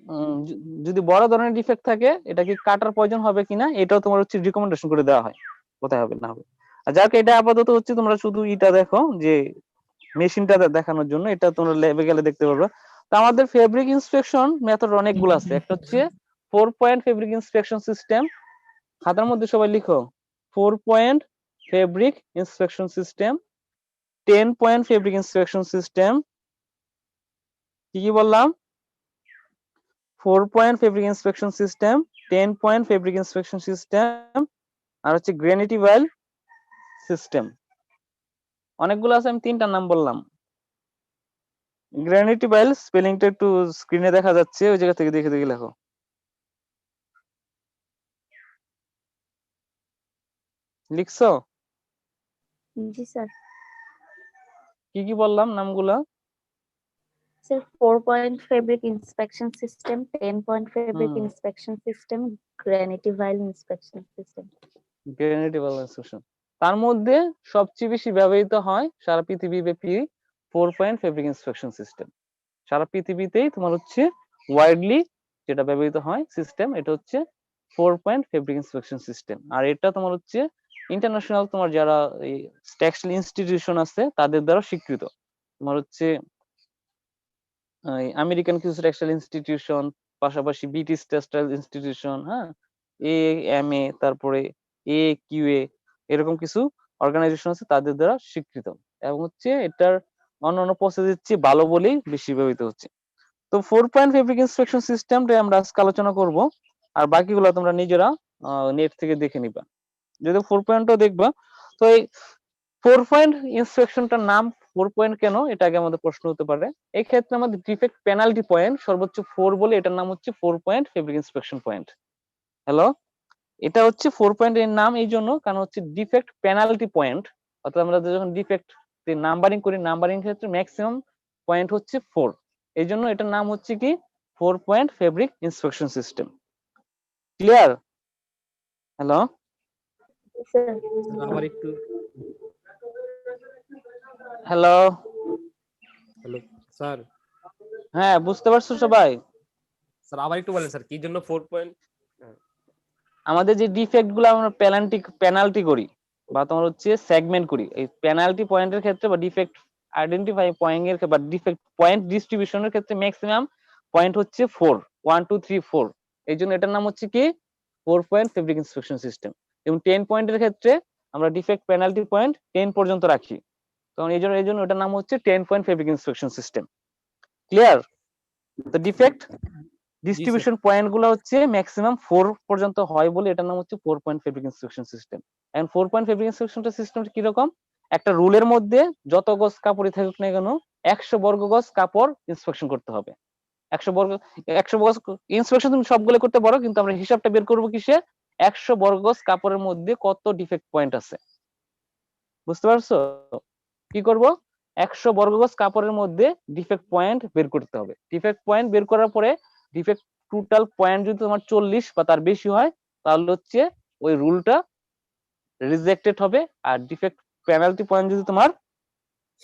যদি বড় ধরনের ডিফেক্ট থাকে, এটা কি কাটার প্রয়োজন হবে কিনা, এটাও তোমার হচ্ছে রিকমেন্ডেশন করে দেওয়া হয়, কোথায় হবে না হবে। আর যাক এটা আপাতত হচ্ছে তোমরা শুধু এটা দেখো যে মেশিনটা দেখানোর জন্য, এটা তোমরা ল্যাবে গেলে দেখতে পারবে। তো আমাদের ফেব্রিক ইন্সপেকশন মেথড অনেকগুলো আছে। একটা হচ্ছে 4 পয়েন্ট ফেব্রিক ইন্সপেকশন সিস্টেম। খাতার মধ্যে সবাই লিখো 4 point fabric inspection system, 10 point fabric inspection system. কি কি বললাম? 4 point fabric inspection system, 10 point fabric inspection system, আর হচ্ছে গ্রেনিটিভাইল সিস্টেম। অনেকগুলো আছে, আমি 3টা নাম বললাম। গ্রেনিটিভাইল স্পেলিংটা একটু স্ক্রিনে দেখা যাচ্ছে, ওই জায়গা থেকে দেখে দেখে লেখো। লিখছো? জি স্যার। কি কি বললাম নামগুলা? Sir 4 point fabric inspection system, 10 point fabric hmm. Inspection system, Graniteville inspection system. Graniteville inspection. তার মধ্যে সবচেয়ে বেশি ব্যবহৃত হয় সারা পৃথিবীব্যাপী 4 পয়েন্ট ফেব্রিক ইন্সপেকশন সিস্টেম। সারা পৃথিবীতেই তোমার হচ্ছে ওয়াইডলি যেটা ব্যবহৃত হয় সিস্টেম, এটা হচ্ছে 4 পয়েন্ট ফেব্রিক ইন্সপেকশন সিস্টেম। আর এটা তোমার হচ্ছে ইন্টারন্যাশনাল তোমার যারা এই টেক্সটাইল ইনস্টিটিউশন আছে তাদের দ্বারা স্বীকৃত। তোমার হচ্ছে আমেরিকান কিছু টেক্সটাইল ইনস্টিটিউশন, পাশাপাশি ব্রিটিশ টেক্সটাইল ইনস্টিটিউশন, হ্যাঁ, AMA, তারপরে AQA, এরকম কিছু অর্গানাইজেশন আছে তাদের দ্বারা স্বীকৃত। এবং হচ্ছে এটার অন্যান্য প্রসেসের চেয়ে ভালো বলেই বেশি ব্যবহৃত হচ্ছে। তো 4 পয়েন্ট ফেব্রিক ইন্সপেকশন সিস্টেমটা আমরা আজকে আলোচনা করব, আর বাকিগুলো তোমরা নিজেরা নেট থেকে দেখে নিবা। যদি 4 পয়েন্টও দেখবা, তো এই 4 পয়েন্ট ইন্সপেকশনটার নাম 4 পয়েন্ট কেন, এটা আগে আমাদের প্রশ্ন হতে পারে। এই ক্ষেত্রে আমাদের ডিফেক্ট পেনাল্টি পয়েন্ট সর্বোচ্চ 4 বলে এটার নাম হচ্ছে 4 point fabric inspection point. Hello, এটা হচ্ছে 4 পয়েন্ট এর নাম এই জন্য কারণ হচ্ছে ডিফেক্ট পেনাল্টি পয়েন্ট, অর্থাৎ আমরা যখন ডিফেক্ট নাম্বারিং করি, নাম্বারিং ক্ষেত্রে ম্যাক্সিমাম পয়েন্ট হচ্ছে 4, এই জন্য এটার নাম হচ্ছে কি 4 point fabric inspection system. Clear? Hello, sir আমার একটু হ্যালো, হ্যালো স্যার। হ্যাঁ বুঝতে পারছো সবাই? স্যার আবার একটু বলেন স্যার কি জন্য 4 পয়েন্ট? আমাদের যে ডিফেক্ট গুলো আমরা পেনাল্টি করি বা তোমার হচ্ছে সেগমেন্ট করি, এই পেনাল্টি পয়েন্টের ক্ষেত্রে বা ডিফেক্ট আইডেন্টিফাই পয়েন্ট এর বা ডিফেক্ট পয়েন্ট ডিস্ট্রিবিউশনের ক্ষেত্রে ম্যাক্সিমাম পয়েন্ট হচ্ছে 4, 1 2 3 4। এই জন্য এটার নাম হচ্ছে কি 4 পয়েন্ট ফেব্রিক ইন্সপেকশন সিস্টেম। এবং 10 পয়েন্টের ক্ষেত্রে আমরা ডিফেক্ট পেনাল্টি পয়েন্ট 10 পর্যন্ত রাখি, তখন এই জন্য এটার নাম হচ্ছে 10 point fabric inspection system. Clear? তো ডিফেক্ট ডিস্ট্রিবিউশন পয়েন্ট গুলো হচ্ছে ম্যাক্সিমাম 4 পর্যন্ত হয় বলে এটার নাম হচ্ছে 4 point fabric inspection system. And 4 point fabric inspection সিস্টেমটা কি রকম? একটা রুলের মধ্যে যত গজ কাপড়ই থাকুক না কেন 100 বর্গ গজ কাপড় ইন্সপেকশন করতে হবে। 100 বর্গ গজ ইন্সপেকশন তুমি সবগুলো করতে পারো, কিন্তু আমরা হিসাবটা বের করব কিসে? 100 বর্গ গজ কাপড়ের মধ্যে কত ডিফেক্ট পয়েন্ট আছে। বুঝতে পারছো? কি করব? 100 বর্গ গজ কাপড়ের মধ্যে ডিফেক্ট পয়েন্ট বের করতে হবে। ডিফেক্ট পয়েন্ট বের করার পরে ডিফেক্ট টোটাল পয়েন্ট যদি তোমার 40 বা তার বেশি হয় তাহলে হচ্ছে ওই রুলটা রিজেক্টেড হবে। আর ডিফেক্ট পেনাল্টি পয়েন্ট যদি তোমার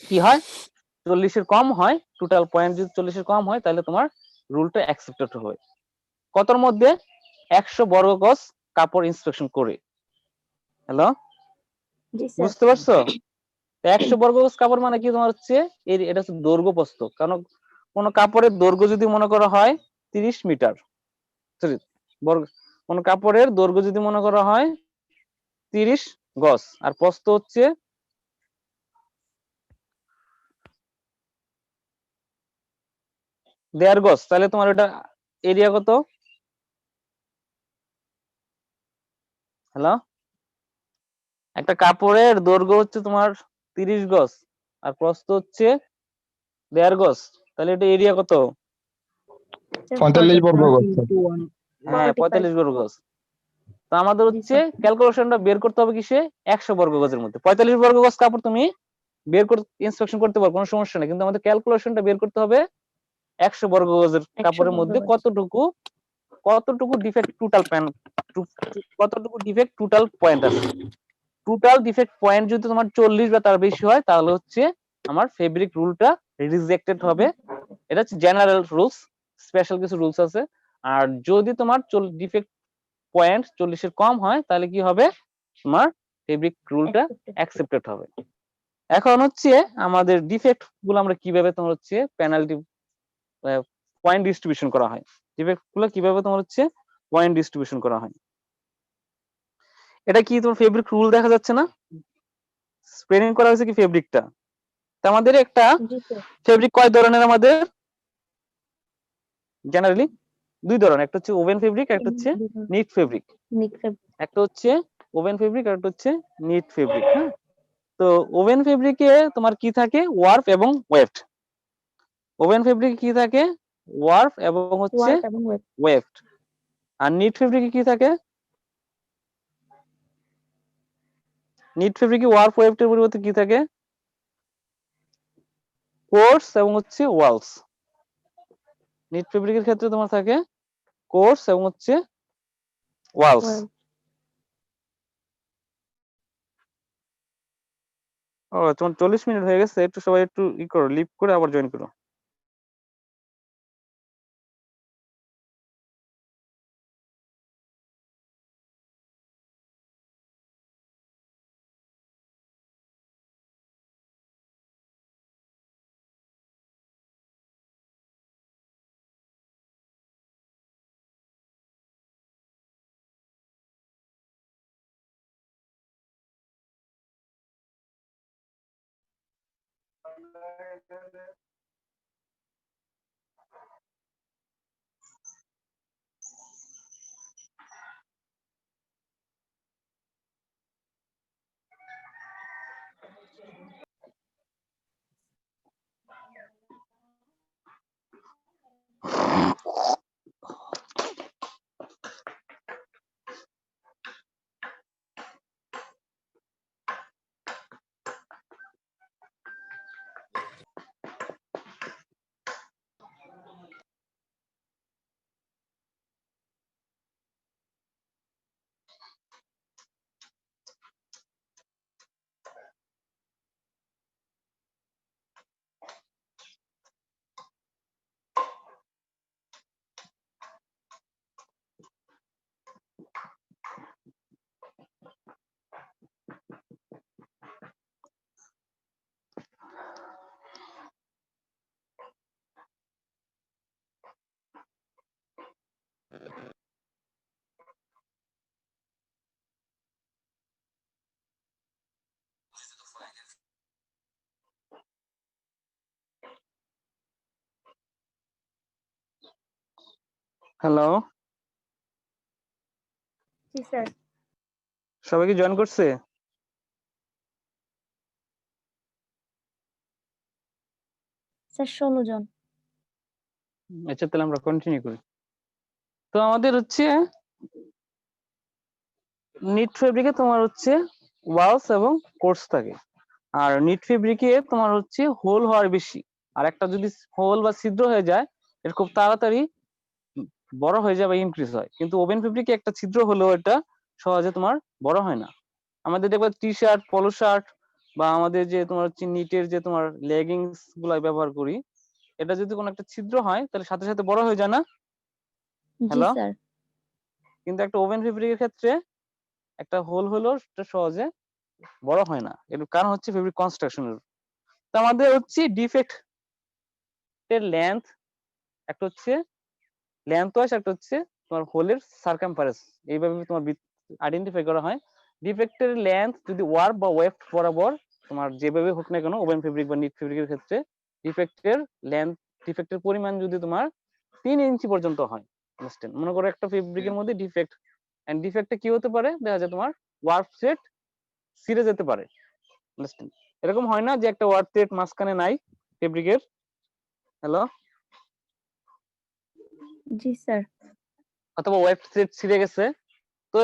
কি হয় 40 এর কম হয়, টোটাল পয়েন্ট যদি 40 এর কম হয় তাহলে তোমার রুলটা অ্যাকসেপ্টেড হবে। কতর মধ্যে? 100 বর্গ গজ কাপড় ইন্সপেকশন করে। হ্যালো, জি স্যার। বুঝতে পারছো? 100 বর্গ গজ কাপড় মানে কি তোমার হচ্ছে এটা হচ্ছে দৈর্ঘ্য প্রস্থ। কারণ কোন কাপড়ের দৈর্ঘ্য যদি মনে করা হয় 30 মিটার, সরি বর্গ, কোন কাপড়ের দৈর্ঘ্য যদি মনে করা হয় 30 গজ আর প্রস্থ হচ্ছে 1.5 গজ, তাহলে তোমার এটা এরিয়া কত? হ্যালো, একটা কাপড়ের দৈর্ঘ্য হচ্ছে তোমার 30 গজ আর প্রস্থ হচ্ছে 1.5 গজ, তাহলে এটা এরিয়া কত? 45 বর্গ গজ। হ্যাঁ 45 বর্গ গজ। তো আমাদের হচ্ছে ক্যালকুলেশনটা বের করতে হবে কিসে? 100 বর্গ গজের মধ্যে। 45 বর্গ গজ কাপড় তুমি বের করতে ইন্সপেকশন করতে পারো, কোনো সমস্যা নেই, কিন্তু আমাদের ক্যালকুলেশনটা বের করতে হবে 100 বর্গ গজের কাপড়ের মধ্যে কতটুকু ডিফেক্ট টোটাল পয়েন্ট আছে। টোটাল ডিফেক্ট পয়েন্ট যদি তোমার 40 বা তার বেশি হয় তাহলে হচ্ছে আমার ফেব্রিক রুলটা রিজেক্টেড হবে। এটা হচ্ছে জেনারেল রুলস, স্পেশাল কিছু রুলস আছে। আর যদি তোমার ডিফেক্ট পয়েন্ট 40 এর কম হয় তাহলে কি হবে? তোমার ফেব্রিক রুলটা Accepted. অ্যাকসেপ্টেড হবে। এখন হচ্ছে আমাদের ডিফেক্ট গুলো আমরা কিভাবে তোমার হচ্ছে পেনাল্টি পয়েন্ট ডিস্ট্রিবিউশন করা হয়, ডিফেক্ট গুলো কিভাবে তোমার হচ্ছে পয়েন্ট ডিস্ট্রিবিউশন করা হয়। এটা কি তোমার ফেব্রিক রুল দেখা যাচ্ছে না, স্প্রেডিং করা হয়েছে কি ফেব্রিকটা। তো আমাদের একটা জি স্যার। ফেব্রিক কয় ধরনের আমাদের জেনারেলি? দুই ধরনের, একটা হচ্ছে ওভেন ফেব্রিক, একটা হচ্ছে নিট ফেব্রিক। নিক ফেব্রিক। একটা হচ্ছে ওভেন ফেব্রিক আর একটা হচ্ছে নিট ফেব্রিক। হ্যাঁ, তো ওভেন ফেব্রিকে তোমার কি থাকে, ওয়ার্প এবং ওয়েফট। ওভেন ফেব্রিকে কি থাকে, ওয়ার্প এবং হচ্ছে ওয়ার্প এবং ওয়েব। ওয়েফট। আর নিট ফেব্রিকে কি থাকে, নিট ফেব্রিকে ওয়ার্প ওয়েফটের পরিবর্তে কি থাকে, কোর্স এবং হচ্ছে ওয়ালস। নিট ফেব্রিকের ক্ষেত্রে তোমার থাকে কোর্স এবং হচ্ছে ওয়ালস। ও তোমার 40 মিনিট হয়ে গেছে, একটু সবাই একটু ই করো, লিভ করে আবার জয়েন করো। হ্যালো, জি স্যার। সবাই কি জয়েন করছে? স্যার 16 জন। আচ্ছা, তাহলে আমরা কন্টিনিউ করি। তো আমাদের হচ্ছে নিট ফেব্রিকে তোমার হচ্ছে ওয়ালস এবং কোর্স থাকে, আর নিট ফেব্রিকে তোমার হচ্ছে হোল হওয়ার বেশি। আর একটা যদি হোল বা ছিদ্র হয়ে যায়, এটা খুব তাড়াতাড়ি বড় হয়ে যায় বা ইনক্রিজ হয়। কিন্তু ওভেন ফেব্রিকে একটা ছিদ্র হলেও এটা সহজে তোমার বড় হয় না। আমাদের দেখবে টি শার্ট, পলো শার্ট বা আমাদের যে তোমার হচ্ছে নিটের যে তোমার লেগিংস গুলা ব্যবহার করি, এটা যদি কোনো একটা ছিদ্র হয় তাহলে সাথে সাথে বড় হয়ে যায় না? জি হ্যালো, স্যার। কিন্তু একটা ওভেন ফেব্রিকের ক্ষেত্রে একটা হোল হলেও সেটা সহজে বড় হয় না। এর কারণ হচ্ছে ফেব্রিক কনস্ট্রাকশনের। তো আমাদের হচ্ছে ডিফেক্ট এর লেন্থ, একটা হচ্ছে লেন্থ ওয়াইজ, একটা হচ্ছে তোমার হোলের সার্কামফারেন্স, এইভাবে তোমার আইডেন্টিফাই করা হয়। ডিফেক্টের লেন্থ যদি ওয়ার্প বা ওয়েফট বরাবর তোমার যেভাবে হোক না কেন, ওভেন ফেব্রিক বা নিট ফেব্রিকের ক্ষেত্রে ডিফেক্টের লেন্থ, ডিফেক্টের পরিমাণ যদি তোমার 3 ইঞ্চি পর্যন্ত হয়, আন্ডারস্ট্যান্ড। মনে করো একটা ফেব্রিকের মধ্যে ডিফেক্ট, এন্ড ডিফেক্টে কি হতে পারে, দেখা যায় তোমার ওয়ার্প থ্রেড ছিঁড়ে যেতে পারে, আন্ডারস্ট্যান্ড। এরকম হয় না যে একটা ওয়ার্প থ্রেড মাঝখানে নাই ফেব্রিকের? হ্যালো, জি স্যার। অথবা ওয়েব থ্রেড ছিঁড়ে গেছে। তো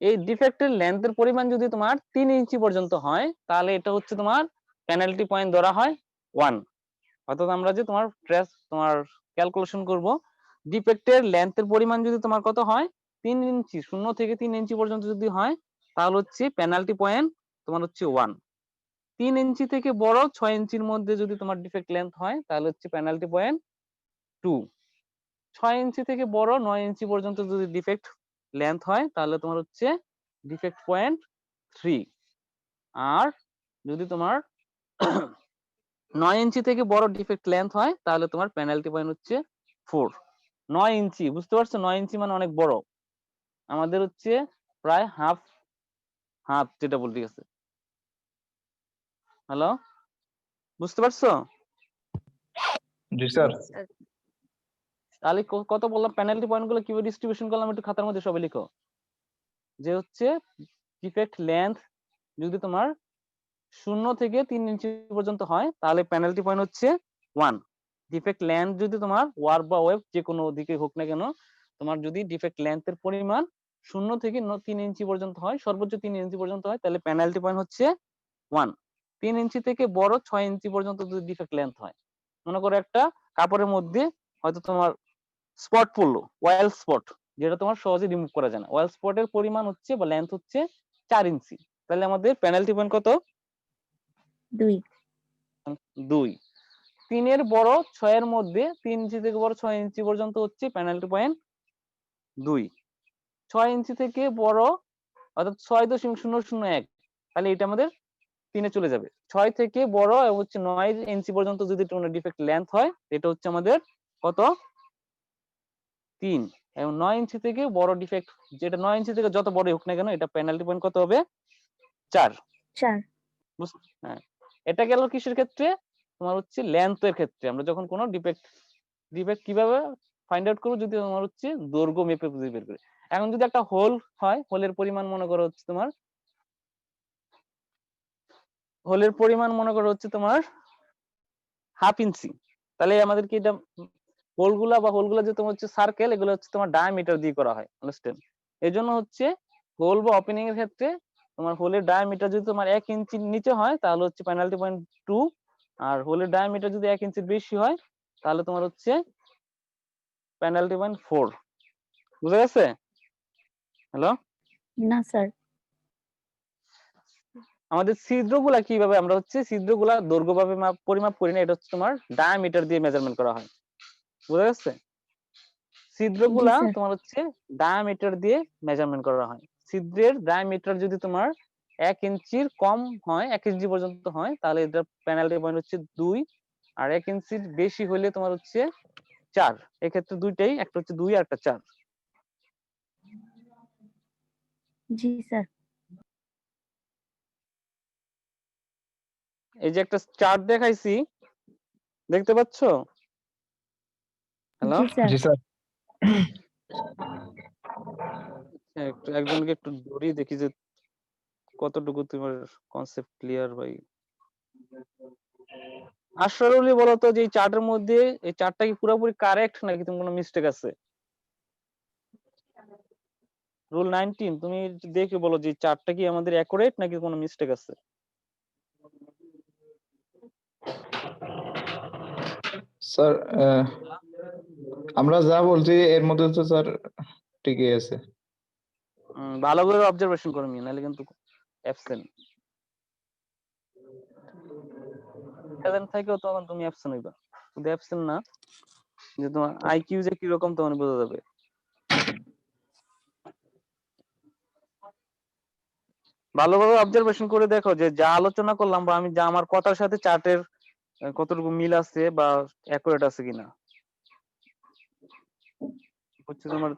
এই ডিফেক্টের লেন্থের পরিমাণ যদি তোমার 3 ইঞ্চি পর্যন্ত হয়, তাহলে এটা হচ্ছে তোমার পেনাল্টি পয়েন্ট ধরা হয় 1। অর্থাৎ আমরা যে তোমার ট্রেস তোমার ক্যালকুলেশন করব, ডিফেক্টের লেন্থের পরিমাণ যদি তোমার কত হয়, 3 ইঞ্চি, 0 থেকে 3 ইঞ্চি পর্যন্ত যদি হয়, তাহলে হচ্ছে পেনাল্টি পয়েন্ট তোমার হচ্ছে 1। 3 ইঞ্চি থেকে বড় 6 ইঞ্চির মধ্যে যদি তোমার ডিফেক্ট লেন্থ হয়, তাহলে হচ্ছে পেনাল্টি পয়েন্ট 2। 6 ইঞ্চি থেকে বড় 9 ইঞ্চি পর্যন্ত যদি ডিফেক্ট লেন্থ হয়, তাহলে তোমার হচ্ছে ডিফেক্ট পয়েন্ট 3। আর যদি তোমার 9 ইঞ্চি থেকে বড় ডিফেক্ট লেন্থ হয় তাহলে তোমার পেনাল্টি পয়েন্ট হচ্ছে 4। 9 ইঞ্চি, বুঝতে পারছো? 9 ইঞ্চি মানে অনেক বড়, আমাদের হচ্ছে প্রায় হাফ হাত যেটা বলতে গেছে। হ্যালো, বুঝতে পারছো? জি স্যার। স্যার তাহলে কত বললাম পেনাল্টি পয়েন্ট গুলো কিভাবে ডিস্ট্রিবিউশন করলাম একটু খাতার মধ্যে সবাই লিখো। যে হচ্ছে ডিফেক্ট লেন্থ যদি তোমার 0 থেকে 3 ইঞ্চি পর্যন্ত হয় তাহলে পেনাল্টি পয়েন্ট হচ্ছে 1। ডিফেক্ট লেন্থ যদি তোমার ওয়ার্ক বা ওয়েব যে কোনো দিকে হোক না কেন, তোমার যদি ডিফেক্ট লেন্থের পরিমাণ 0 থেকে 3 ইঞ্চি পর্যন্ত হয়, সর্বোচ্চ 3 ইঞ্চি পর্যন্ত হয়, তাহলে পেনাল্টি পয়েন্ট হচ্ছে 1। 3 ইঞ্চি থেকে বড় 6 ইঞ্চি পর্যন্ত যদি ডিফেক্ট লেন্থ হয়, মনে করো একটা কাপড়ের মধ্যে হয়তো তোমার স্পট পড়লো, অয়েল স্পট, যেটা তোমার সহজে রিমুভ করা যায় না, অয়েল স্পটের পরিমাণ হচ্ছে বা লেন্থ হচ্ছে 4 ইঞ্চি, তাহলে আমাদের পেনাল্টি পয়েন্ট কত? 2। 2। 3 এর বড় 6 এর মধ্যে 3 ইঞ্চি থেকে বড় 6 ইঞ্চি পর্যন্ত হচ্ছে পেনাল্টি পয়েন্ট 2। 6 ইঞ্চি থেকে বড় অর্থাৎ 6.001, তাহলে এটা আমাদের 3 এ চলে যাবে। 6 থেকে বড় হচ্ছে 9 ইঞ্চি পর্যন্ত যদি তোমার ডিফেক্ট লেন্থ হয়, এটা হচ্ছে আমাদের কত? 3। এবং 9 ইঞ্চি থেকে বড় ডিফেক্ট, যেটা 9 ইঞ্চি থেকে যত বড় হোক না কেন, এটা পেনাল্টি পয়েন্ট কত হবে? 4। 4। হ্যাঁ, এটা গেল কিসের ক্ষেত্রে? তোমার হচ্ছে লেন্থের ক্ষেত্রে। আমরা যখন কোনো ডিফেক্ট কিভাবে ফাইন্ড আউট করবো? যদি তোমার হচ্ছে দৈর্ঘ্য মেপে বুঝে বের করে। এখন যদি একটা হোল হয়, হোলের পরিমাণ মনে করো হচ্ছে তোমার হাফ ইঞ্চি, তাহলে আমাদের কি এটা হোলগুলা যে তোমার হচ্ছে সার্কেল, এগুলো হচ্ছে তোমার ডায়ামিটার দিয়ে করা হয়, আন্ডারস্ট্যান্ড? এই জন্য হচ্ছে হোল বা ওপেনিং এর ক্ষেত্রে তোমার হোলের ডায়ামিটার যদি তোমার 1 ইঞ্চির নিচে হয় তাহলে হচ্ছে পেনাল্টি পয়েন্ট 2, আর হোলের ডায়ামিটার যদি 1 ইঞ্চির বেশি হয় তাহলে তোমার হচ্ছে পেনাল্টি পয়েন্ট 4। বুঝা গেছে? হ্যালো, না স্যার। আমাদের ছিদ্রগুলা কিভাবে আমরা হচ্ছে ছিদ্রগুলা দৈর্ঘ্য ভাবে পরিমাপ করি না, এটা হচ্ছে তোমার ডায়ামিটার দিয়ে মেজারমেন্ট করা হয়। বুঝা গেছে? ছিদ্রগুলা স্যার। তোমার হচ্ছে ডায়ামিটার দিয়ে মেজারমেন্ট করা হয়। ছিদ্রের ডায়ামিটার যদি তোমার 1 ইঞ্চির কম হয়, 1 ইঞ্চি পর্যন্ত হয়, তাহলে এটা পেনাল্টি পয়েন্ট হচ্ছে 2। আর 1 ইঞ্চির বেশি হলে তোমার হচ্ছে 4। এক্ষেত্রে দুইটাই, একটা হচ্ছে 2 আর একটা 4। জি স্যার। এই যে একটা চার্ট দেখাইছি, দেখতে পাচ্ছ? হ্যালো, জি স্যার। জি স্যার। একটু একজনকে একটু ধরি দেখি যে কতটুকু তোমার কনসেপ্ট ক্লিয়ার ভাই। আসলে বলতো যে এই চার্টের মধ্যে এই চার্টটা কি পুরোপুরি কারেক্ট নাকি তোমার কোনো মিস্টেক আছে? রুল 19 তুমি দেখে বলো যে চার্টটা কি আমাদের অ্যাকুরেট নাকি কোনো মিস্টেক আছে? স্যার আমরা যা বলছি এর মধ্যে তো স্যার ঠিকই আছে। ভালো করে অবজারভেশন করো নি, নাহলে কিন্তু অ্যাবসেন্ট। প্রেজেন্ট থেকেও তখন তুমি অ্যাবসেন্ট হইবা, শুধু অ্যাবসেন্ট না, যে তোমার আইকিউ যে কি রকম তখন বোঝা যাবে। ভালোভাবে অবজারভেশন করে দেখো যে যা আলোচনা করলাম বা আমি যা আমার কথার সাথে চার্টের কতটুকু মিল আছে বা অ্যাকুরেট আছে কিনা, হচ্ছে তোমার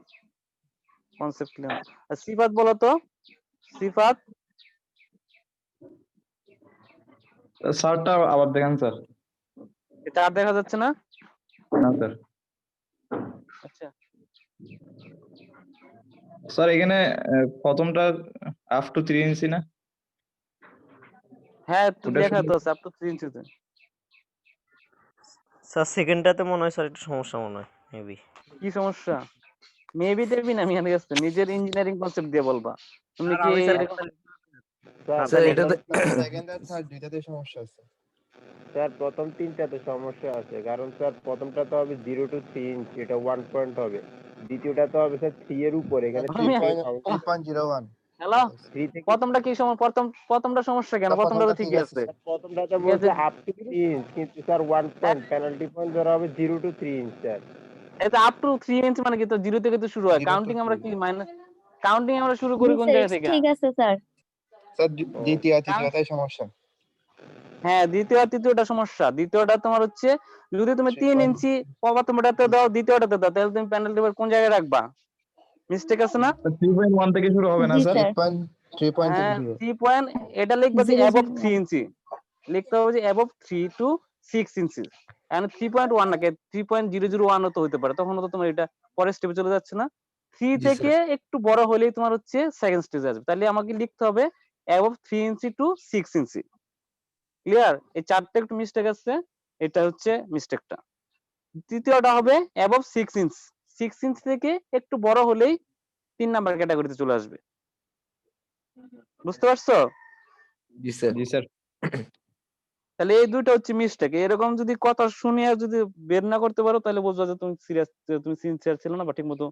কনসেপ্ট ক্লিয়ার। আর সিফাত বলো তো, সিফাত স্যারটা আবার দেখেন স্যার। চার্ট দেখা যাচ্ছে না? না স্যার। আচ্ছা, স্যার এখানে প্রথমটা আপ টু 3 ইঞ্চি না? হ্যাঁ একটু ওটা দেখা শুধু তো আপ টু 3 ইঞ্চিতে। স্যার সেকেন্ডটাতে মনে হয় স্যার একটু সমস্যা মনে হয় মেবি। কি সমস্যা? মেবি দেখবি না, আমি জানি গেছে নিজের ইঞ্জিনিয়ারিং কনসেপ্ট দিয়ে বলবা। তুমি স্যার কি আমি স্যার এরকম স্যার এটাতে সেকেন্ড আর থার্ড দুইটাতে সমস্যা আছে স্যার। প্রথম তিনটাতে সমস্যা আছে, কারণ স্যার প্রথমটা তো হবে 0 to 3 ইঞ্চি, এটা 1 পয়েন্ট হবে। দ্বিতীয়টা তো হবে স্যার 3 এর উপরে, এখানে তুমি 3.01। হ্যালো, 3 থেকে প্রথমটা কি প্রথমটা সমস্যা কেন? প্রথমটা তো ঠিকই আছে। প্রথমটাতে ঠিক বলছে আছে, আপ টু 3 ইঞ্চ, কিন্তু স্যার 1 পয়েন্ট পেনাল্টি পয়েন্ট ধরা হবে 0 to 3 ইঞ্চ স্যার। এটা আপ টু 3 ইঞ্চ মানে কি? তো 0 থেকে তো শুরু হয়। 0 to কাউন্টিং আমরা 3 কি মাইনাস কাউন্টিং আমরা শুরু জি করি কোন স্যার, জায়গা থেকে? ঠিক আছে স্যার। স্যার ও, দ্বিতীয় আর কারণ তৃতীয়টাই সমস্যা। হ্যাঁ দ্বিতীয় আর তৃতীয়টা সমস্যা। দ্বিতীয়টা তোমার হচ্ছে যদি তুমি 3 ইঞ্চি প্রথমটাতে দাও দ্বিতীয়টাতে দাও তাহলে তুমি প্যানেল টেপার কোন জায়গায় রাখবা? মিস্টেক আছে না? 3.1 থেকে শুরু হবে না জি স্যার? স্যার 3.3 থেকে হ্যাঁ শুরু। 3 পয়েন্ট এটা লিখবা যে 0 অ্যাবভ 0 3 1 ইঞ্চি, লিখতে হবে যে অ্যাবভ 3 টু 6 ইঞ্চি। এন্ড 3.1 না 3.001 তো হতে পারে, তখন তো তোমার এটা পরের স্টেপে চলে যাচ্ছে না। 3 জি থেকে স্যার। একটু বড় হলেই তোমার হচ্ছে সেকেন্ড স্টেজে আসবে। তাহলে আমাকে লিখতে হবে অ্যাবভ 3 ইঞ্চি টু 6 ইঞ্চি। ক্লিয়ার? এই চারটে একটু মিস্টেক আছে, এটা হচ্ছে মিস্টেকটা। তৃতীয়টা হবে অ্যাবভ 6 ইঞ্চ। 6 ইঞ্চ থেকে একটু বড় হলেই 3 নাম্বার ক্যাটাগরিতে চলে আসবে। বুঝতে পারছো? জি স্যার। জি স্যার। তাহলে এই দুইটা হচ্ছে মিস্টেক। এরকম যদি কথা শুনিয়ে যদি বের না করতে পারো তাহলে বুঝবা যে তুমি সিরিয়াস, তুমি সিনসিয়ার ছিল না বা ঠিকমতো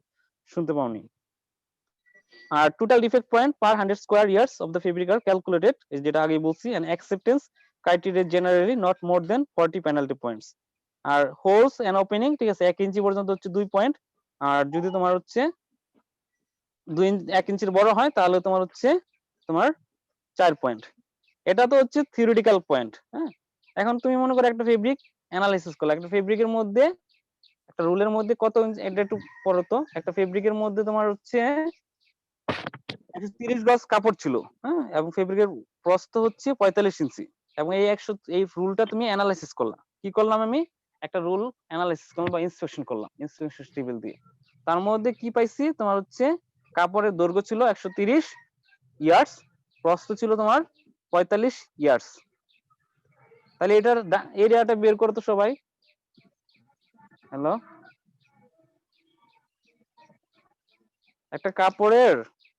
শুনতে পাওনি। আর total defect point per 100 square yards of the fabric আর ক্যালকুলেটেড, যেটা আগে বলছি, and acceptance criteria generally not more than 40 penalty points. আর হোলস এন্ড ওপেনিং ঠিক আছে 1 ইঞ্চি পর্যন্ত হচ্ছে 2 পয়েন্ট। আর যদি তোমার হচ্ছে 1 ইঞ্চির বড় হয় তাহলে তোমার হচ্ছে তোমার 4 পয়েন্ট। এটা তো হচ্ছে থিওরিটিক্যাল পয়েন্ট। হ্যাঁ, এখন তুমি মনে করো একটা ফেব্রিক অ্যানালাইসিস করলে, একটা ফেব্রিকের মধ্যে একটা রুলের মধ্যে কত ইঞ্চি, এটা একটু পড়ো তো। একটা ফেব্রিকের মধ্যে তোমার হচ্ছে 130 গজ কাপড় ছিল, হ্যাঁ, এবং ফেব্রিকের প্রস্থ হচ্ছে 45 ইঞ্চি, এবং এই রুলটা তুমি অ্যানালাইসিস করলা। কি করলাম আমি? একটা রুল অ্যানালাইসিস করলাম বা ইন্সপেকশন করলাম ইন্সপেকশন টেবিল দিয়ে। তার মধ্যে কি পাইছি? তোমার হচ্ছে কাপড়ের দৈর্ঘ্য ছিল 130 ইয়ার্স, প্রস্থ ছিল তোমার 45 ইয়ার্স। তাহলে এটার এরিয়াটা বের করো তো সবাই। হ্যালো, একটা কাপড়ের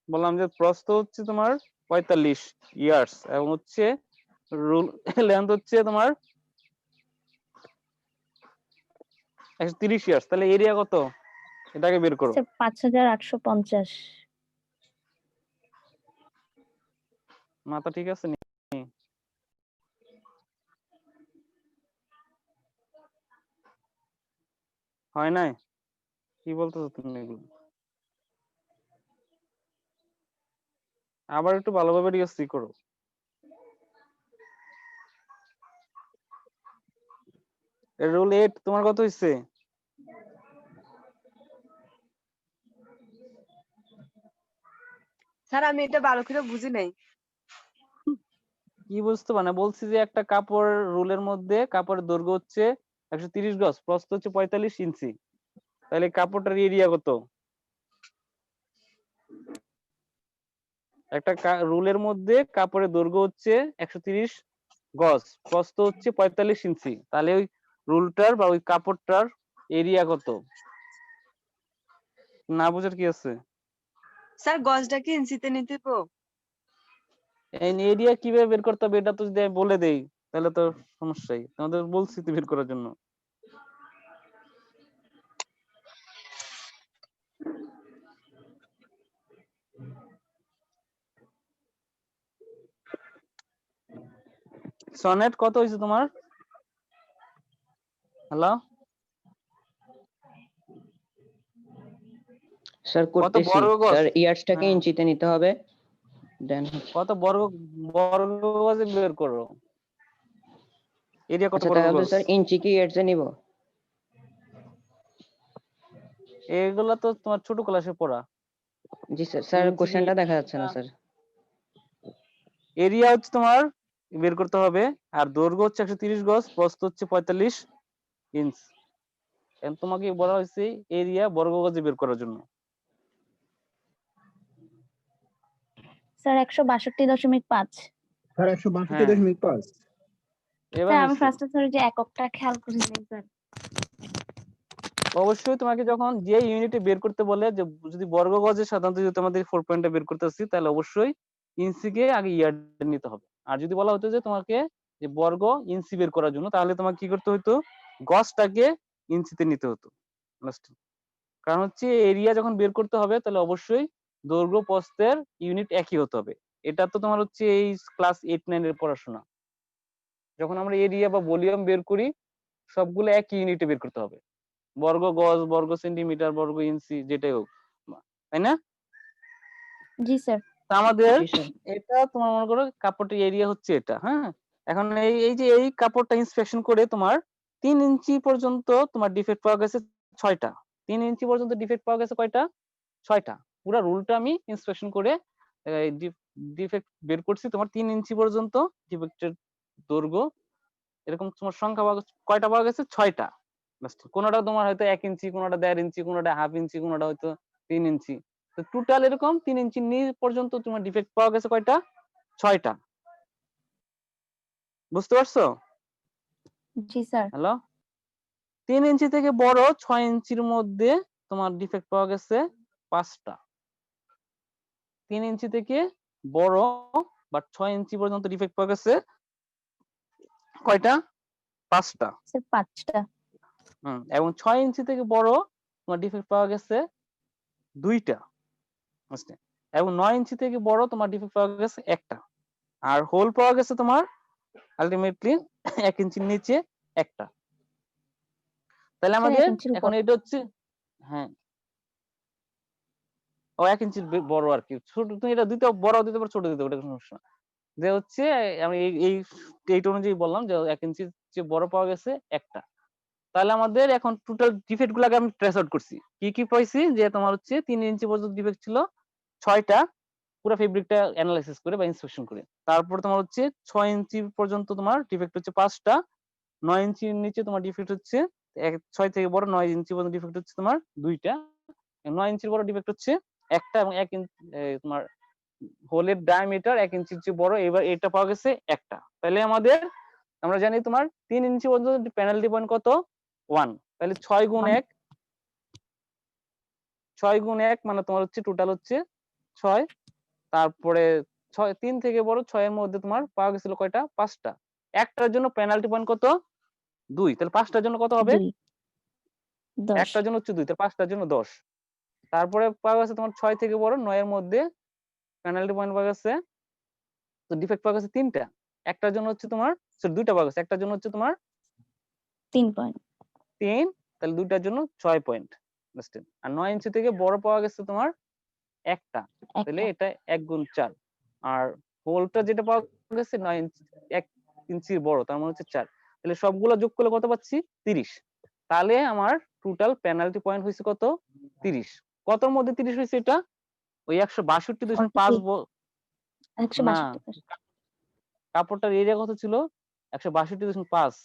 বললাম যে প্রস্থ হচ্ছে তোমার 45 ইয়ার্স এবং হচ্ছে রুল লেন্থ হচ্ছে তোমার 130 ইয়ার্স, তাহলে এরিয়া কত? এটাকে বের করো। স্যার 5850 মাথা ঠিক আছে নি? হয় নাই? কি বলতেছো তুমি এগুলো? আবার একটু ভালোভাবে রিহার্সি করো। রুল 8 তোমার কত হইছে? স্যার আমি এটা ভালো করে বুঝি নাই। কি বুঝতে পারে না? বলছি যে একটা কাপড় রুলের মধ্যে কাপড়ের দৈর্ঘ্য হচ্ছে 130 গজ, প্রস্থ হচ্ছে 45 ইঞ্চি, তাহলে কাপড়টার এরিয়া কত? একটা রুলের মধ্যে কাপড়ের দৈর্ঘ্য হচ্ছে 130 গজ, প্রস্থ হচ্ছে 45 ইঞ্চি, তাহলে ওই রুলটার বা ওই কাপড়টার এরিয়া কত? না বুঝার কি আছে? স্যার গজটা কি ইঞ্চিতে নিতে তো? এই এরিয়া কিভাবে বের করতে হবে এটা তো যদি আমি বলে দেই তাহলে তো সমস্যাই। তোমাদের বলছি তো বের করার জন্য। সনেট কত হয়েছে তোমার? হ্যালো, স্যার কত করতেছি বর্গ গজ? স্যার, ইয়ার্সটাকে হ্যাঁ, ইঞ্চিতে নিতে হবে দেন কত বর্গ গজে বের করো। এরিয়া কত আচ্ছা বর্গ তাহলে গজ? স্যার ইঞ্চি কি ইয়ার্সে নিব? এগুলা তো তোমার ছোট ক্লাসে পড়া। জি স্যার, স্যার ইঞ্চি কি কোশ্চেনটা দেখা যাচ্ছে না স্যার। এরিয়া হচ্ছে তোমার বের করতে হবে, আর দৈর্ঘ্য হচ্ছে 130 গজ, প্রস্থ হচ্ছে 45 ইঞ্চ। এখন তোমাকে বলা হয়েছে এরিয়া বর্গ গজে বের করার জন্য। স্যার 162.5 স্যার হ্যাঁ, 162.5। এবার স্যার আমি হয়েছে। ফার্স্টে স্যার যে এককটা খেয়াল করি নাই স্যার। অবশ্যই তোমাকে যখন যে ইউনিটে বের করতে বলে, যে যদি বর্গ গজে সাধারণত যদি তোমাদের 4 পয়েন্টটা বের করতেছি তাহলে অবশ্যই ইঞ্চিকে আগে ইয়ার্ড নিতে হবে। আর যদি বলা হতো যে তোমাকে যে বর্গ ইঞ্চি বের করার জন্য তাহলে তোমাকে কি করতে হতো? গজটাকে ইঞ্চিতে নিতে হতো। কারণ হচ্ছে এরিয়া যখন বের করতে হবে তাহলে অবশ্যই দৈর্ঘ্য প্রস্থের ইউনিট একই হতে হবে। এটা তো তোমার হচ্ছে এই ক্লাস 8-9 এর পড়াশোনা। যখন আমরা এরিয়া বা ভলিউম বের করি সবগুলো একই ইউনিটে বের করতে হবে, বর্গ গজ, বর্গ সেন্টিমিটার, বর্গ ইঞ্চি, যেটাই হোক, তাই না? জি স্যার। তা আমাদের জি স্যার এটা তোমার মনে করো কাপড়ের এরিয়া হচ্ছে এটা, হ্যাঁ? এখন এই যে এই কাপড়টা ইন্সপেকশন করে তোমার 3 ইঞ্চি পর্যন্ত তোমার ডিফেক্ট পাওয়া গেছে 6টা। 3 ইঞ্চি পর্যন্ত ডিফেক্ট পাওয়া গেছে কয়টা? 6টা। পুরা রুলটা আমি ইন্সপেকশন করে ডিফেক্ট বের করছি তোমার 3 ইঞ্চি পর্যন্ত ডিফেক্টের দৈর্ঘ্য এরকম তোমার সংখ্যা কয়টা পাওয়া গেছে? 6টা। কোনোটা তোমার হয়তো 1 ইঞ্চি, কোনোটা 1.5 ইঞ্চি, কোনোটা হাফ ইঞ্চি, কোনোটা হয়তো 3 ইঞ্চি। তো টোটাল এরকম 3 ইঞ্চি নিচ পর্যন্ত তোমার ডিফেক্ট পাওয়া গেছে কয়টা? 6টা। বুঝতে পারছো? জি স্যার। হ্যালো? 3 ইঞ্চি থেকে বড় 6 ইঞ্চির মধ্যে তোমার ডিফেক্ট পাওয়া গেছে 5টা। 3 ইঞ্চি থেকে বড় বাট 6 ইঞ্চি পর্যন্ত ডিফেক্ট পাওয়া গেছে কয়টা? 5টা। স্যার 5টা। এবং 6 ইঞ্চি থেকে বড় তোমার ডিফেক্ট পাওয়া গেছে 2টা। বুঝলে? এবং 9 ইঞ্চি থেকে বড় তোমার ডিফেক্ট পাওয়া গেছে 1টা। আর হোল পাওয়া গেছে তোমার আলটিমেটলি 1 ইঞ্চির নিচে 1টা। তাহলে স্যার 1 আমাদের ইঞ্চির এখন উপর। এটা হচ্ছে হ্যাঁ ও 1 ইঞ্চির বড় আর কি। ছোট তুমি এটা দিতে বড় দিতে পারো, ছোট দিতে পারো, এটা কোনো সমস্যা না। যে হচ্ছে আমি এইটা অনুযায়ী বললাম যে 1 ইঞ্চির চেয়ে বড় পাওয়া গেছে 1টা। তাহলে আমাদের এখন টোটাল ডিফেক্ট গুলাকে আমি ট্রেস আউট করছি। কি কি পাইছি? যে তোমার হচ্ছে 3 ইঞ্চি পর্যন্ত ডিফেক্ট ছিল 6টা, পুরো ফেব্রিকটা অ্যানালাইসিস করে বা ইন্সপেকশন করে। তারপর তোমার হচ্ছে 6 ইঞ্চি পর্যন্ত তোমার ডিফেক্ট হচ্ছে 5টা, 9 ইঞ্চির নিচে তোমার ডিফেক্ট হচ্ছে 6 থেকে বড় 9 ইঞ্চি পর্যন্ত ডিফেক্ট হচ্ছে তোমার 2টা, 9 ইঞ্চির বড় ডিফেক্ট হচ্ছে 1টা এবং 1 ইঞ্চি তোমার হোলের ডায়ামিটার 1 ইঞ্চির চেয়ে বড়, এবার এটা পাওয়া গেছে 1টা। তাহলে আমাদের আমরা জানি তোমার 3 ইঞ্চি পর্যন্ত পেনাল্টি পয়েন্ট কত? 1। তাহলে 6 গুণ 1 6 গুণ 1 মানে তোমার হচ্ছে টোটাল হচ্ছে 6। তারপরে 3 থেকে বড় 6 এর মধ্যে তোমার পাওয়া গেছিল কয়টা? 5টা। একটার জন্য পেনাল্টি পয়েন্ট কত? 2। তাহলে 5টার জন্য কত হবে? 2 10। একটার জন্য হচ্ছে 2, তাহলে 5টার জন্য 10। তারপরে পাওয়া গেছে তোমার 6 থেকে বড় 9 এর মধ্যে পেনাল্টি পয়েন্ট পাওয়া গেছে, তো ডিফেক্ট পাওয়া গেছে 3টা। একটার জন্য হচ্ছে তোমার 2টা পাওয়া গেছে, একটার জন্য হচ্ছে তোমার 3 পয়েন্ট। 3, তাহলে 2টার জন্য 6 পয়েন্ট। আর 9 ইঞ্চি থেকে বড় পাওয়া গেছে তোমার 1টা, তাহলে 1টা। এটা 1 গুণ 4। আর হোলটা যেটা পাওয়া গেছে 9 ইঞ্চি 1 ইঞ্চির বড়, তার মানে হচ্ছে 4। তাহলে সবগুলো যোগ করলে কত পাচ্ছি? 30। তাহলে আমার টোটাল পেনাল্টি পয়েন্ট হয়েছে কত? 30। কতর মধ্যে 30 হয়েছে এটা? ওই 162.5 না, 162 কাপড়টার এরিয়া কত ছিল? 162.5।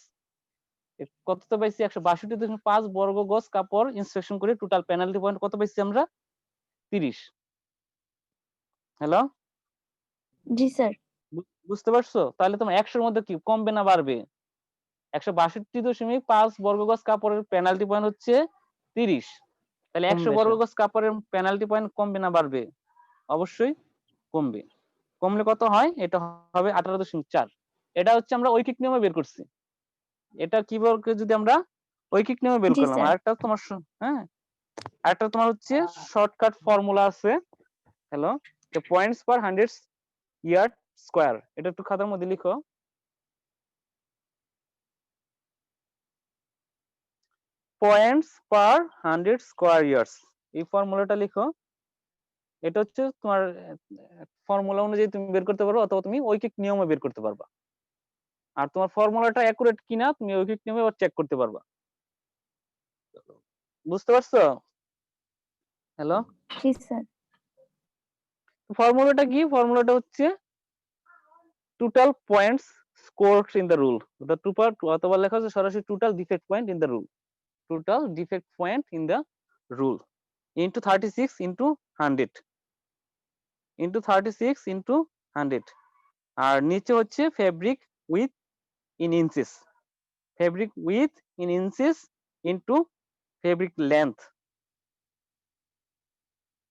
কত তো পাইছি? 162.5 বর্গ গজ কাপড় ইন্সপেকশন করে টোটাল পেনাল্টি পয়েন্ট কত পাইছি আমরা? 30। হ্যালো? জি স্যার। বুঝতে পারছো? তাহলে তোমার 100-র মধ্যে কি কমবে না বাড়বে? 162.5 বর্গ গজ কাপড়ের পেনাল্টি পয়েন্ট হচ্ছে 30। তাহলে 100 কমবে বর্গ স্যার গজ কাপড়ের পেনাল্টি পয়েন্ট কমবে না বাড়বে? অবশ্যই কমবে। কমলে কত হয়? এটা হবে 18.4। এটা হচ্ছে আমরা ঐকিক নিয়মে বের করছি। এটা কিভাবে যদি আমরা ঐকিক নিয়মে বের জি করলাম। স্যার। আরেকটা তোমার হ্যাঁ, আরেকটা তোমার হচ্ছে শর্টকাট ফর্মুলা আছে। হ্যালো? যে পয়েন্টস পার 100 ইয়ার্ড স্কয়ার। এটা একটু খাতার মধ্যে লিখো। পয়েন্টস পার 100 স্কয়ার ইয়ার্স। এই ফর্মুলাটা লিখো। এটা হচ্ছে তোমার ফর্মুলা অনুযায়ী তুমি বের করতে পারো, অথবা তুমি ঐকিক নিয়মে বের করতে পারবা। আর তোমার ফর্মুলাটা অ্যাকুরেট কিনা তুমি ঐকিক নিয়মে আবার চেক করতে পারবা। বুঝতে পারছো? হ্যালো? জি স্যার। ফর্মুলাটা কি? ফর্মুলাটা হচ্ছে total points scored in the rule. ওটা অথবা লেখা আছে সরাসরি total defect point in the rule. Total defect point in the rule into 36 into 100 into 36 into 100। আর নিচে হচ্ছে fabric with in inches. Fabric with in inches into fabric length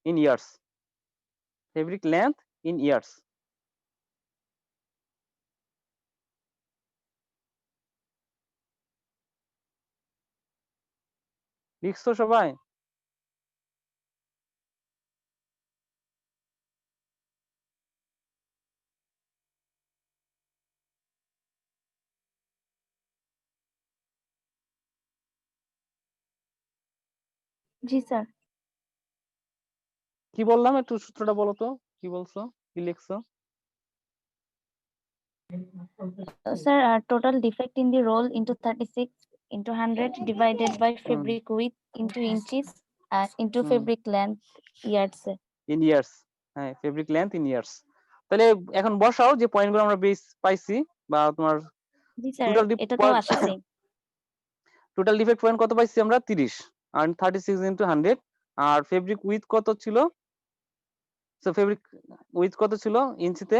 in years. Fabric length in years. লিখছো সবাই? জি sir. কি বললাম? একটু সূত্রটা বলো তো, কি বলছো? কি লিখছো? Sir, total defect in the roll into 36 into 100 divided by fabric width into inches into hmm. fabric length yards. In years, হ্যাঁ ফেব্রিক লেন্থ ইন ইয়ার্স। তাহলে এখন বসাও যে পয়েন্টগুলো আমরা বেস পাইছি বা তোমার জি স্যার, টোটাল এটা তো আসছে। টোটাল ডিফেক্ট পয়েন্ট কত পাইছি আমরা 30 আর 36 ইনটু 100 আর ফেব্রিক উইথ কত ছিল? সো ফেব্রিক উইথ কত ছিল ইঞ্চিতে?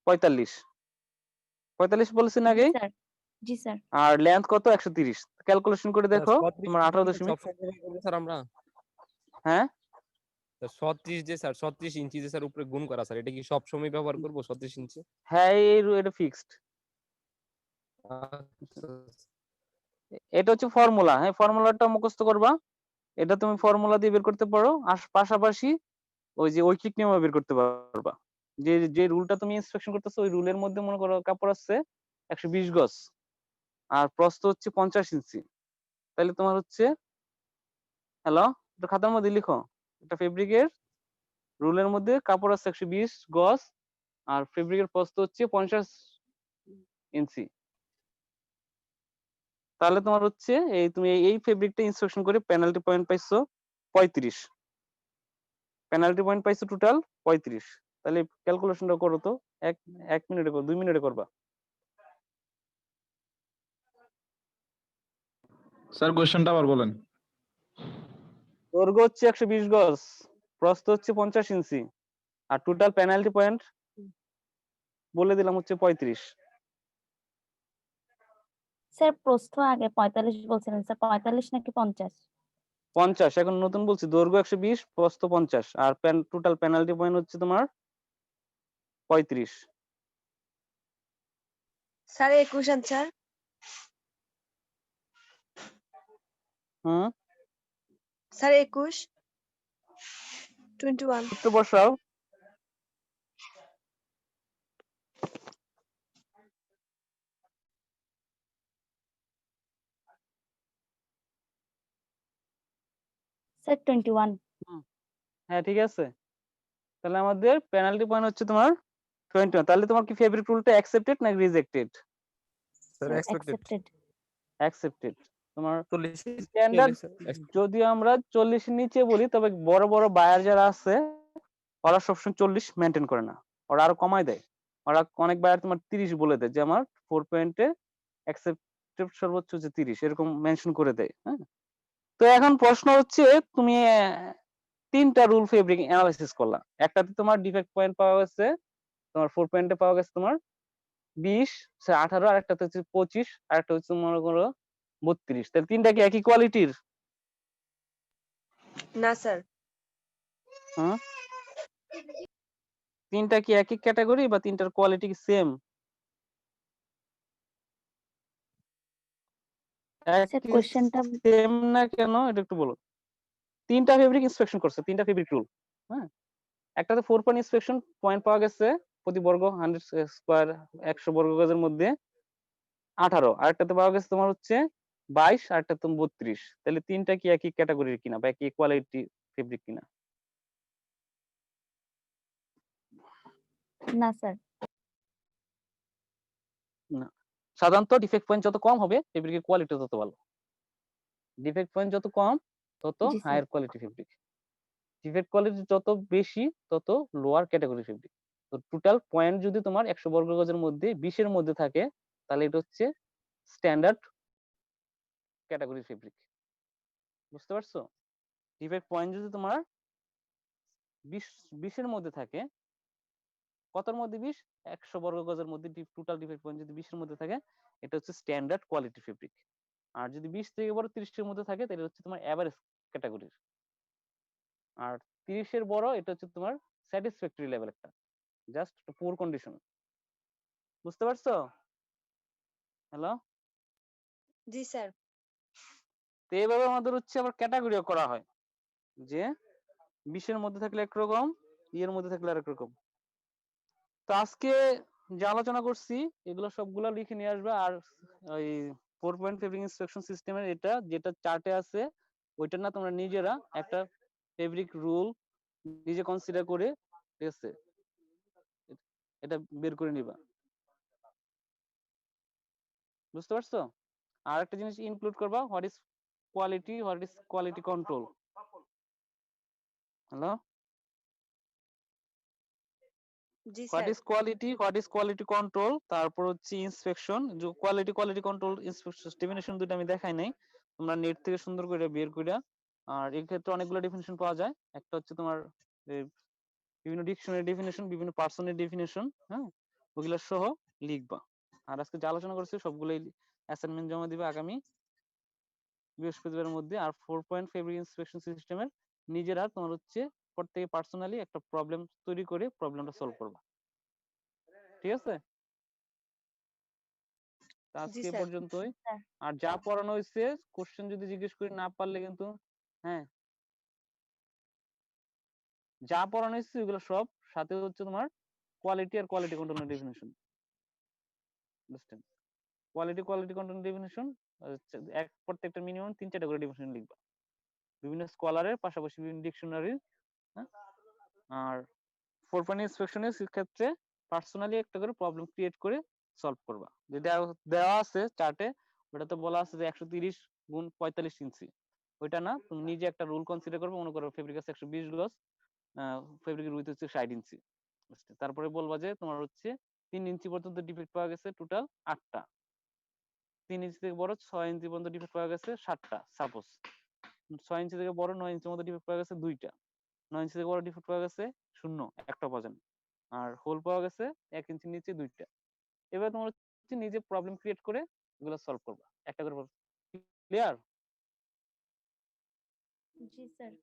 45 বলেছেন জি আগে। স্যার, জি স্যার। আর লেন্থ কত? 130। ক্যালকুলেশন করে স্যার, দেখো 36 তোমার 18 দশমিক, সবসময় ব্যবহার করবো স্যার আমরা? হ্যাঁ স্যার 36 যে স্যার 36 ইঞ্চি যে স্যার উপরে গুণ করা স্যার, এটা কি সবসময় ব্যবহার করবো 36 ইঞ্চি? হ্যাঁ এটা ফিক্সড। আচ্ছা, এটা হচ্ছে ফর্মুলা, হ্যাঁ ফর্মুলাটা মুখস্থ করবা। এটা তুমি ফর্মুলা দিয়ে বের করতে পারো, আর পাশাপাশি ওই যে ঐকিক নিয়মও বের করতে পারবা। যে যে রুলটা তুমি ইন্সপেকশন করতেছো ওই রুলের মধ্যে মনে করো কাপড় আছে 120 গজ আর প্রস্থ হচ্ছে 50 ইঞ্চি, তাহলে তোমার হচ্ছে, হ্যালো, এটা খাতার মধ্যে লিখো, এটা ফেব্রিকের রুলের মধ্যে কাপড় আছে 120 গজ আর ফেব্রিকের প্রস্থ হচ্ছে 50 ইঞ্চি, তাহলে তোমার হচ্ছে এই তুমি এই ফেব্রিকটা ইন্সপেকশন করে পেনাল্টি পয়েন্ট পাইছো 35। পেনাল্টি পয়েন্ট পাইছো টোটাল 35। তাহলে ক্যালকুলেশনটা করো তো, এক এক মিনিটে করো, 2 মিনিটে করবা। স্যার কোশ্চেনটা আবার বলেন। দৈর্ঘ্য হচ্ছে 120 গজ, প্রস্থ হচ্ছে 50 ইঞ্চি আর টোটাল পেনাল্টি পয়েন্ট বলে দিলাম হচ্ছে 35। স্যার প্রস্থ আগে 45 বলছিলেন স্যার, 45 নাকি 50? 50, এখন নতুন বলছি দৈর্ঘ্য 120 প্রস্থ 50 আর টোটাল পেনাল্টি পয়েন্ট হচ্ছে তোমার 35। Sir 21 answer. হুম, স্যার 21 21। একটু বসাও। স্যার 21। হ্যাঁ ঠিক আছে, তাহলে আমাদের পেনাল্টি পয়েন্ট হচ্ছে তোমার 21। তাহলে তোমার কি ফেভারিট রুলটা অ্যাকসেপ্টেড না rejected? Sir sir expected accepted. Accepted. তোমার 40 স্ট্যান্ডার্ড যদি আমরা 40 এর নিচে বলি, তবে বড় বড় বায়ার যারা আছে ওরা সবসময় 40 মেনটেন করে না, ওরা আরো কমায় দেয়। ওরা অনেক বায়ার তোমার 30 বলে দেয় যে আমার 4 পয়েন্টে অ্যাকসেপ্টেড সর্বোচ্চ হচ্ছে 30, এরকম মেনশন করে দেয়। হ্যাঁ, তো এখন প্রশ্ন হচ্ছে তুমি তিনটা রুল ফেব্রিক অ্যানালাইসিস করলা, একটাতে তোমার ডিফেক্ট পয়েন্ট পাওয়া গেছে তোমার 4 পয়েন্টে পাওয়া গেছে তোমার 20, 18, আর একটাতে হচ্ছে 25, আর একটা হচ্ছে মনে করো 32। তাহলে তিনটা কি একই কোয়ালিটির? না স্যার। হ্যাঁ, তিনটা কি একই ক্যাটাগরি বা তিনটার কোয়ালিটি কি সেম? স্যার কোশ্চেনটা সেম না কেন এটা একটু বলো। তিনটা ফেব্রিক ইন্সপেকশন করছে, তিনটা ফেব্রিক রুল। হ্যাঁ, একটাতে 4 পয়েন্ট ইন্সপেকশন পয়েন্ট পাওয়া গেছে প্রতি বর্গ 100 স্কয়ার 100 বর্গ গজের মধ্যে 18, আর একটাতে পাওয়া গেছে তোমার হচ্ছে 22, আর একটা তুমি 32। তাহলে তিনটা কি একই ক্যাটাগরির কিনা বা একই কোয়ালিটি ফেব্রিক কিনা? না স্যার। না, সাধারণত ডিফেক্ট পয়েন্ট যত কম হবে ফেব্রিকের কোয়ালিটি তত ভালো। ডিফেক্ট পয়েন্ট যত কম তত জি sir. Higher quality fabric, defect quality যত বেশি তত লোয়ার ক্যাটাগরি ফেব্রিক। তো টোটাল পয়েন্ট যদি তোমার 100 বর্গ গজের মধ্যে 20 এর মধ্যে থাকে তাহলে এটা হচ্ছে স্ট্যান্ডার্ড ক্যাটাগরি ফেব্রিক। বুঝতে পারছো? ডিফেক্ট পয়েন্ট যদি তোমার 20 এর মধ্যে থাকে, কতর মধ্যে 20? 100 বর্গ গজের মধ্যে টোটাল ডিফেক্ট পয়েন্ট যদি 20 এর মধ্যে থাকে এটা হচ্ছে স্ট্যান্ডার্ড কোয়ালিটি ফেব্রিক। আর যদি 20 থেকে বড় 30 এর মধ্যে থাকে তাহলে হচ্ছে তোমার এভারেজ ক্যাটাগরির। আর 30 এর বড় এটা হচ্ছে তোমার স্যাটিসফ্যাক্টরি লেভেল, একটা জাস্ট পুর কন্ডিশন। বুঝতে পারছো? হ্যালো, জি স্যার। তো এইভাবে আমাদের হচ্ছে আবার ক্যাটাগরিও করা হয়, যে 20 এর মধ্যে থাকলে একরকম, এর মধ্যে থাকলে আরেক রকম। তো আজকে যে আলোচনা করছি এগুলো সবগুলো লিখে নিয়ে আসবে। আর ওই 4 পয়েন্ট ফেব্রিক ইন্সপেকশন সিস্টেমের এটা যেটা চার্টে আছে ওইটা না, তোমরা নিজেরা একটা ফেব্রিক রুল নিজে কনসিডার করে, ঠিক আছে, এটা বের করে নিবা। বুঝতে পারছো? আর একটা জিনিস ইনক্লুড করবা, what is quality control. Hello, G what sir. Is quality control, তারপর হচ্ছে ইন্সপেকশন। যে কোয়ালিটি কন্ট্রোল ইন্সপেকশন ডেফিনেশন দুটো আমি দেখাই নাই, তোমরা নেট থেকে সুন্দর করে বের কইরা। আর এই ক্ষেত্রে অনেকগুলো ডেফিনেশন পাওয়া যায়। একটা হচ্ছে তোমার বিভিন্ন ডিকশনারি ডেফিনেশন, বিভিন্ন পার্সনের ডেফিনেশন, হ্যাঁ, ওগুলা সহ লিখবা। আর আজকে যে আলোচনা করছি সবগুলোই অ্যাসাইনমেন্ট জমা দিবে আগামী বৃহস্পতিবারের মধ্যে। আর 4 পয়েন্ট ফেব্রিক ইন্সপেকশন সিস্টেমের নিজেরা তোমার হচ্ছে প্রত্যেকে পার্সোনালি একটা প্রবলেম তৈরি করে প্রবলেমটা সলভ করবা। ঠিক আছে? তো জি আজকে এ স্যার। পর্যন্তই। স্যার আর যা পড়ানো হয়েছে কোশ্চেন যদি জিজ্ঞেস করে না পারলে কিন্তু, হ্যাঁ, যা পড়ানো হয়েছে ওগুলো সব সাথে হচ্ছে তোমার কোয়ালিটি কন্ট্রোলের ডেফিনেশন। বুঝছেন? কোয়ালিটি কন্ট্রোল ডেফিনেশন এক প্রত্যেকটা মিনিমাম 3-4টা করে ডেফিনেশন লিখবা, বিভিন্ন স্কলারের পাশাপাশি বিভিন্ন ডিকশনারির। হ্যাঁ, আর 4 পয়েন্ট ইন্সপেকশনের ক্ষেত্রে পার্সোনালি একটা করে প্রবলেম ক্রিয়েট করে সলভ করবা। যেটা দেওয়া আছে চার্টে, ওটাতে বলা আছে যে 130 গুণ 45 ইঞ্চি। ওইটা না, তুমি নিজে একটা রুল কনসিডার করবে। মনে করো ফেব্রিক আছে 120 গজ, ফেব্রিকের উইথ হচ্ছে 60 ইঞ্চি। তারপরে বলবা যে তোমার হচ্ছে 3 ইঞ্চি পর্যন্ত ডিফেক্ট পাওয়া গেছে টোটাল 8টা, 3 ইঞ্চি থেকে বড় 6 ইঞ্চি পর্যন্ত ডিফেক্ট পাওয়া গেছে 7টা সাপোজ, 6 ইঞ্চি থেকে বড় 9 ইঞ্চির মধ্যে ডিফেক্ট পাওয়া গেছে 2টা, 9 ইঞ্চি থেকে বড় ডিফেক্ট পাওয়া গেছে 0, একটা পাওয়া যায়নি। আর হোল পাওয়া গেছে 1 ইঞ্চির নিচে 2টা। এবার তোমার হচ্ছে নিজে প্রবলেম ক্রিয়েট করে এগুলো সলভ করবা একটা করে। ক্লিয়ার? জি স্যার।